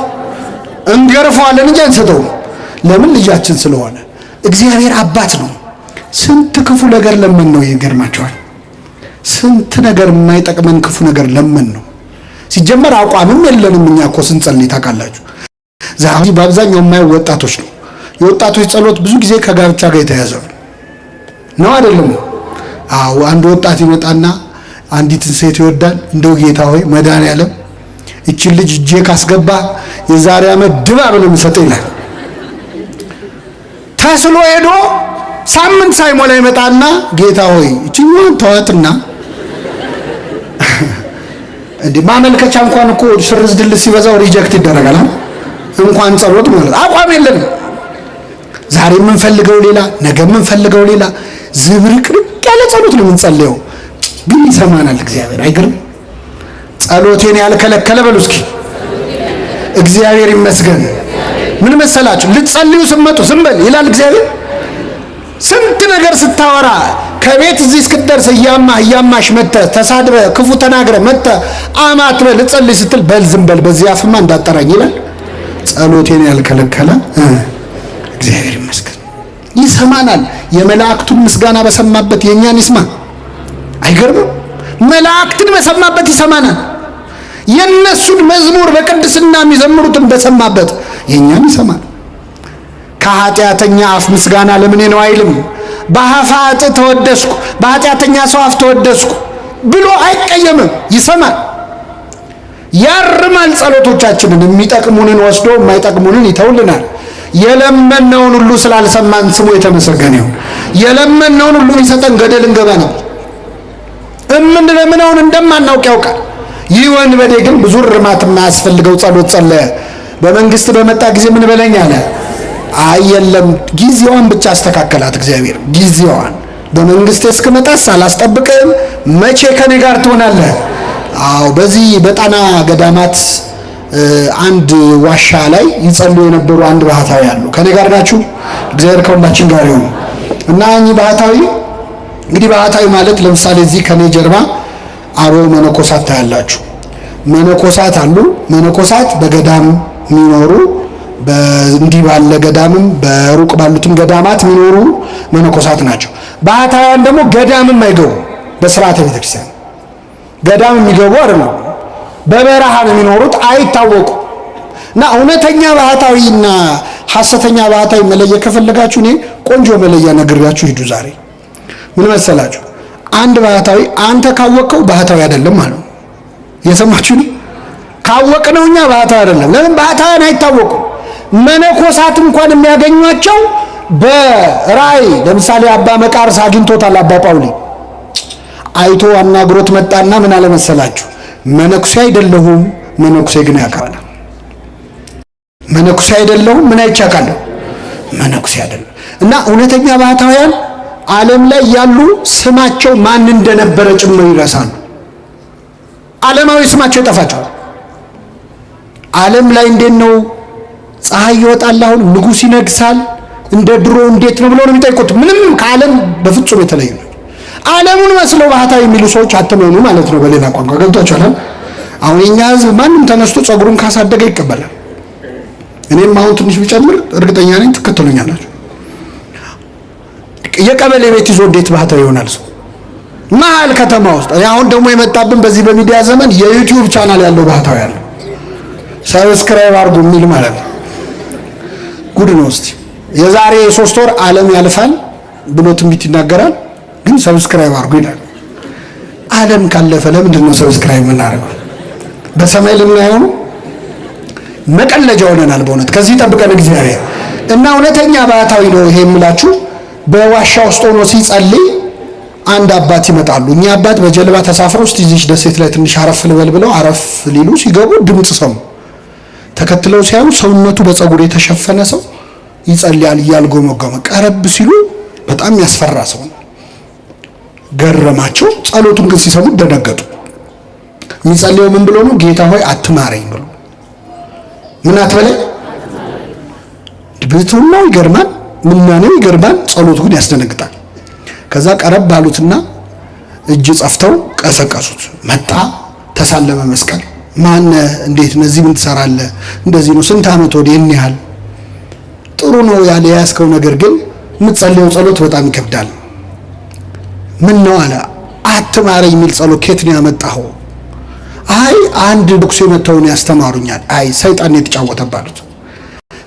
እንገርፈዋለን እንጂ አንሰጠውም። ለምን? ልጃችን ስለሆነ። እግዚአብሔር አባት ነው። ስንት ክፉ ነገር ለምን ነው ይገርማቸዋል። ስንት ነገር የማይጠቅመን ክፉ ነገር ለምን ነው። ሲጀመር አቋምም የለንም እኛ እኮ ስንጸልይ ታውቃላችሁ። ዛሬ በአብዛኛው የማየው ወጣቶች ነው። የወጣቶች ጸሎት ብዙ ጊዜ ከጋብቻ ጋር የተያዘ ነው አይደለም? አዎ፣ አንድ ወጣት ይመጣና አንዲትን ሴት ይወዳል። እንደው ጌታ ሆይ መድኃኒዓለም እቺን ልጅ እጄ ካስገባ የዛሬ ዓመት ድባብ ነው የምሰጠው ይላል። ተስሎ ሄዶ ሳምንት ሳይሞላ ይመጣና ጌታ ሆይ እቺን ተዋትና እንዴ ማመልከቻ እንኳን እኮ ሽርዝ ድልስ ሲበዛው ሪጀክት ይደረጋል። እንኳን ጸሎት ማለት አቋም የለንም። ዛሬ የምንፈልገው ሌላ፣ ነገ የምንፈልገው ሌላ፣ ዝብርቅርቅ ያለ ጸሎት ነው የምንጸልየው። ግን ይሰማናል እግዚአብሔር። አይገርም? ጸሎቴን ያልከለከለ በሉ እስኪ እግዚአብሔር ይመስገን። ምን መሰላችሁ? ልትጸልዩ ስትመጡ ዝም በል ይላል እግዚአብሔር። ስንት ነገር ስታወራ ከቤት እዚህ እስክትደርስ እያማሽ መጥተህ ተሳድበህ ክፉ ተናግረህ መጥተህ አማትበህ ልትጸልይ ስትል በል ዝም በል በዚህ አፍማ እንዳጠራኝ ይላል። ጸሎቴን ያልከለከለ እግዚአብሔር ይመስገን ይሰማናል። የመላእክቱን ምስጋና በሰማበት የኛን ይስማ። አይገርምም? መላእክትን በሰማበት ይሰማናል። የነሱን መዝሙር በቅድስና የሚዘምሩትን በሰማበት የኛን ይሰማል። ከኃጢአተኛ አፍ ምስጋና ለምን ነው አይልም። በኃጢአት ተወደስኩ፣ በኃጢአተኛ ሰው አፍ ተወደስኩ ብሎ አይቀየምም። ይሰማል፣ ያርማል። ጸሎቶቻችንን የሚጠቅሙንን ወስዶ የማይጠቅሙንን ይተውልናል። የለመነውን ሁሉ ስላልሰማን ስሙ የተመሰገነ ይሁን። የለመነውን ሁሉ የሚሰጠን ገደል እንገባ ነው። እምንለምነውን እንደማናውቅ ያውቃል። ይህ ወንበዴ ግን ብዙ እርማት የማያስፈልገው ጸሎት ጸለየ። በመንግስት በመጣ ጊዜ ምን በለኝ አለ። አየለም ጊዜዋን ብቻ አስተካከላት እግዚአብሔር። ጊዜዋን በመንግስት እስክመጣስ አላስጠብቅም፣ መቼ ከኔ ጋር ትሆናለህ? አዎ፣ በዚህ በጣና ገዳማት አንድ ዋሻ ላይ ይጸልዩ የነበሩ አንድ ባህታዊ አሉ። ከኔ ጋር ናችሁ? እግዚአብሔር ከሁላችን ጋር ይሁን። እና እኚህ ባህታዊ እንግዲህ ባህታዊ ማለት ለምሳሌ እዚህ ከኔ ጀርባ አበው መነኮሳት ታያላችሁ። መነኮሳት አሉ። መነኮሳት በገዳም የሚኖሩ እንዲህ ባለ ገዳምም በሩቅ ባሉትም ገዳማት የሚኖሩ መነኮሳት ናቸው። ባህታውያን ደግሞ ገዳምም አይገቡ፣ በስርዓተ ቤተክርስቲያን ገዳም የሚገቡ አይደለም፣ በበረሃ ነው የሚኖሩት፣ አይታወቁ እና እውነተኛ ባህታዊና ሐሰተኛ ባህታዊ መለየት ከፈለጋችሁ እኔ ቆንጆ መለያ ነግሬያችሁ ሂዱ። ዛሬ ምን መሰላችሁ? አንድ ባህታዊ አንተ ካወቀው ባህታዊ አይደለም ማለት ነው። የሰማችሁ ነው? ካወቅነው እኛ ባህታዊ አይደለም። ለምን? ባህታዊያን አይታወቁም። መነኮሳት እንኳን የሚያገኟቸው በራእይ ለምሳሌ አባ መቃርስ አግኝቶታል። አባ ጳውሊ አይቶ አናግሮት መጣና ምን አለ መሰላችሁ? መነኩሴ አይደለሁም፣ መነኩሴ ግን ያውቃል። መነኩሴ አይደለሁም፣ ምን አይቻካለሁ? መነኩሴ አይደለም። እና እውነተኛ ባህታውያን ዓለም ላይ ያሉ ስማቸው ማን እንደነበረ ጭምር ይረሳሉ። ዓለማዊ ስማቸው ይጠፋቸዋል። ዓለም ላይ እንዴት ነው ፀሐይ ይወጣል፣ አሁን ንጉስ ይነግሳል፣ እንደ ድሮ እንዴት ነው ብለው ነው የሚጠይቁት። ምንም ከዓለም በፍጹም የተለየ ነው። ዓለሙን መስለው ባህታዊ የሚሉ ሰዎች አትመኑ ማለት ነው። በሌላ ቋንቋ ገብቷችኋል? አሁን የኛ ህዝብ ማንም ተነስቶ ጸጉሩን ካሳደገ ይቀበላል። እኔም አሁን ትንሽ ቢጨምር እርግጠኛ ነኝ ትከተሉኛላችሁ። የቀበሌ ቤት ይዞ እንዴት ባህታዊ ይሆናል ሰው? መሀል ከተማ ውስጥ አሁን ደግሞ የመጣብን በዚህ በሚዲያ ዘመን የዩቲዩብ ቻናል ያለው ባህታዊ ያለው ሰብስክራይብ አድርጉ የሚል ማለት ነው። ጉድ ነው። እስቲ የዛሬ 3 ወር ዓለም ያልፋል ብሎ ትንቢት ይናገራል፣ ግን ሰብስክራይብ አድርጉ ይላል። ዓለም ካለፈ ለምንድን ነው ሰብስክራይብ የምናደርገው? በሰማይ ልናየው ነው? መቀለጃ ሆነናል በእውነት። ከዚህ ጠብቀን እግዚአብሔር እና እውነተኛ ባህታዊ ነው ይሄ የምላችሁ። በዋሻ ውስጥ ሆኖ ሲጸልይ አንድ አባት ይመጣሉ። እኛ አባት በጀልባ ተሳፍረው እስቲ እዚህ ደሴት ላይ ትንሽ አረፍ ልበል ብለው አረፍ ሊሉ ሲገቡ ድምጽ ሰሙ። ተከትለው ሲያዩ ሰውነቱ በፀጉር የተሸፈነ ሰው ይጸልያል እያልጎመጎመ። ቀረብ ሲሉ በጣም ያስፈራ ሰው ነው። ገረማቸው። ጸሎቱን ግን ሲሰሙ ደነገጡ። የሚጸልየው ምን ብሎ ነው? ጌታ ሆይ አትማረኝ ብሎ። ምን አትበለኝ? ብትውናው ይገርማል፣ ምናኔው ይገርማል፣ ጸሎቱ ግን ያስደነግጣል። ከዛ ቀረብ ባሉትና እጅ ጸፍተው ቀሰቀሱት። መጣ፣ ተሳለመ መስቀል። ማነ? እንዴት ነዚህ ምን ትሰራለህ? እንደዚህ ነው። ስንት ዓመት ወዲህ? ይህን ያህል። ጥሩ ነው ያለ ያስከው ነገር ግን የምትጸልየው ጸሎት በጣም ይከብዳል። ምን ነው አለ። አትማረኝ የሚል ጸሎት ከየት ነው ያመጣኸው? አይ አንድ ንጉሴ መተው ነው ያስተማሩኛል። አይ ሰይጣን ነው የተጫወተባሉት።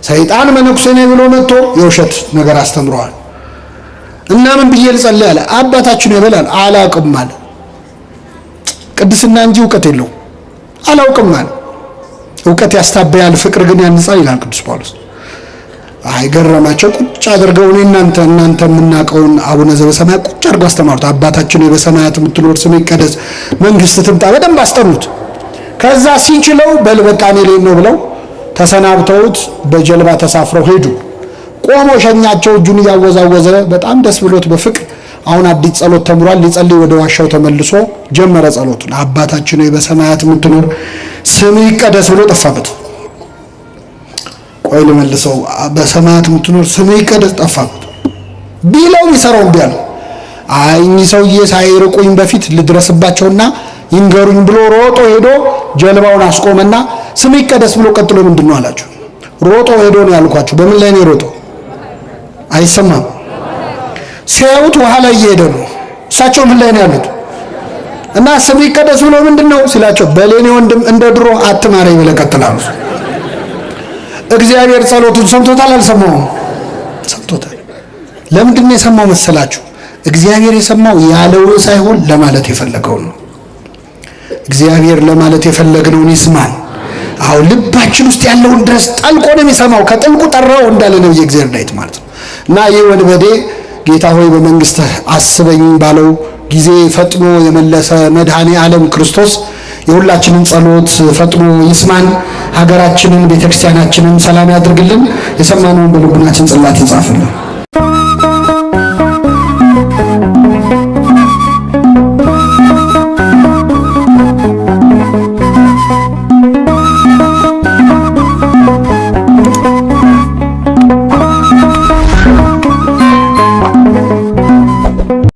ሰይጣን መነኩሴ ነው ብሎ መጥቶ የውሸት ነገር አስተምረዋል። እና ምን ብዬ ልጸልይ አለ። አባታችን ይበላል። አላውቅም አለ። ቅድስና እንጂ እውቀት የለውም። አላውቅም አለ። እውቀት ያስታበያል፣ ፍቅር ግን ያንጻል ይላል ቅዱስ ጳውሎስ። አይገረማቸው። ቁጭ አድርገው እኔ እናንተ የምናውቀውን አቡነ ዘበሰማያት ቁጭ አድርገው አስተማሩት። አባታችን በሰማያት የምትኖር ስምህ ይቀደስ፣ መንግስትህ ትምጣ። በደንብ አስጠኑት። ከዛ ሲችለው በል በቃ እኔ ልሄድ ነው ብለው ተሰናብተውት በጀልባ ተሳፍረው ሄዱ። ቆሞ ሸኛቸው፣ እጁን እያወዛወዘ በጣም ደስ ብሎት በፍቅር አሁን አዲስ ጸሎት ተምሯል። ሊጸልይ ወደ ዋሻው ተመልሶ ጀመረ ጸሎቱን። አባታችን በሰማያት የምትኖር ስምህ ይቀደስ ብሎ ጠፋበት። ቆይ ልመልሰው። በሰማያት የምትኖር ስምህ ይቀደስ ጠፋበት ቢለው ይሰራው ቢያል አይ እኚህ ሰውዬ ሳይርቁኝ በፊት ልድረስባቸውና ይንገሩኝ ብሎ ሮጦ ሄዶ ጀልባውን አስቆመና ስምህ ይቀደስ ብሎ ቀጥሎ ምንድነው አላችሁ? ሮጦ ሄዶ ነው ያልኳችሁ። በምን ላይ ነው ሮጦ? አይሰማም። ሲያዩት ውሃ ላይ እየሄደ ነው። እሳቸው ምን ላይ ነው ያሉት? እና ስምህ ይቀደስ ብሎ ምንድነው ሲላቸው በሌኔ ወንድም እንደ ድሮ አትማረኝ ብለህ ቀጥል አሉት። እግዚአብሔር ጸሎቱን ሰምቶታል አልሰማውም? ሰምቶታል። ለምንድን ነው የሰማው መሰላችሁ? እግዚአብሔር የሰማው ያለውን ሳይሆን ለማለት የፈለገው ነው። እግዚአብሔር ለማለት የፈለግነውን ይስማል። አሁን ልባችን ውስጥ ያለውን ድረስ ጠልቆ ነው የሚሰማው። ከጥልቁ ጠራው እንዳለ ነው የእግዚአብሔር ዳዊት ማለት ነው። እና ይህ ወንበዴ ጌታ ሆይ በመንግስትህ አስበኝ ባለው ጊዜ ፈጥኖ የመለሰ መድኃኔ ዓለም ክርስቶስ የሁላችንን ጸሎት ፈጥኖ ይስማን። ሀገራችንን ቤተክርስቲያናችንን ሰላም ያድርግልን። የሰማነውን በልቡናችን ጽላት ይጻፍልን።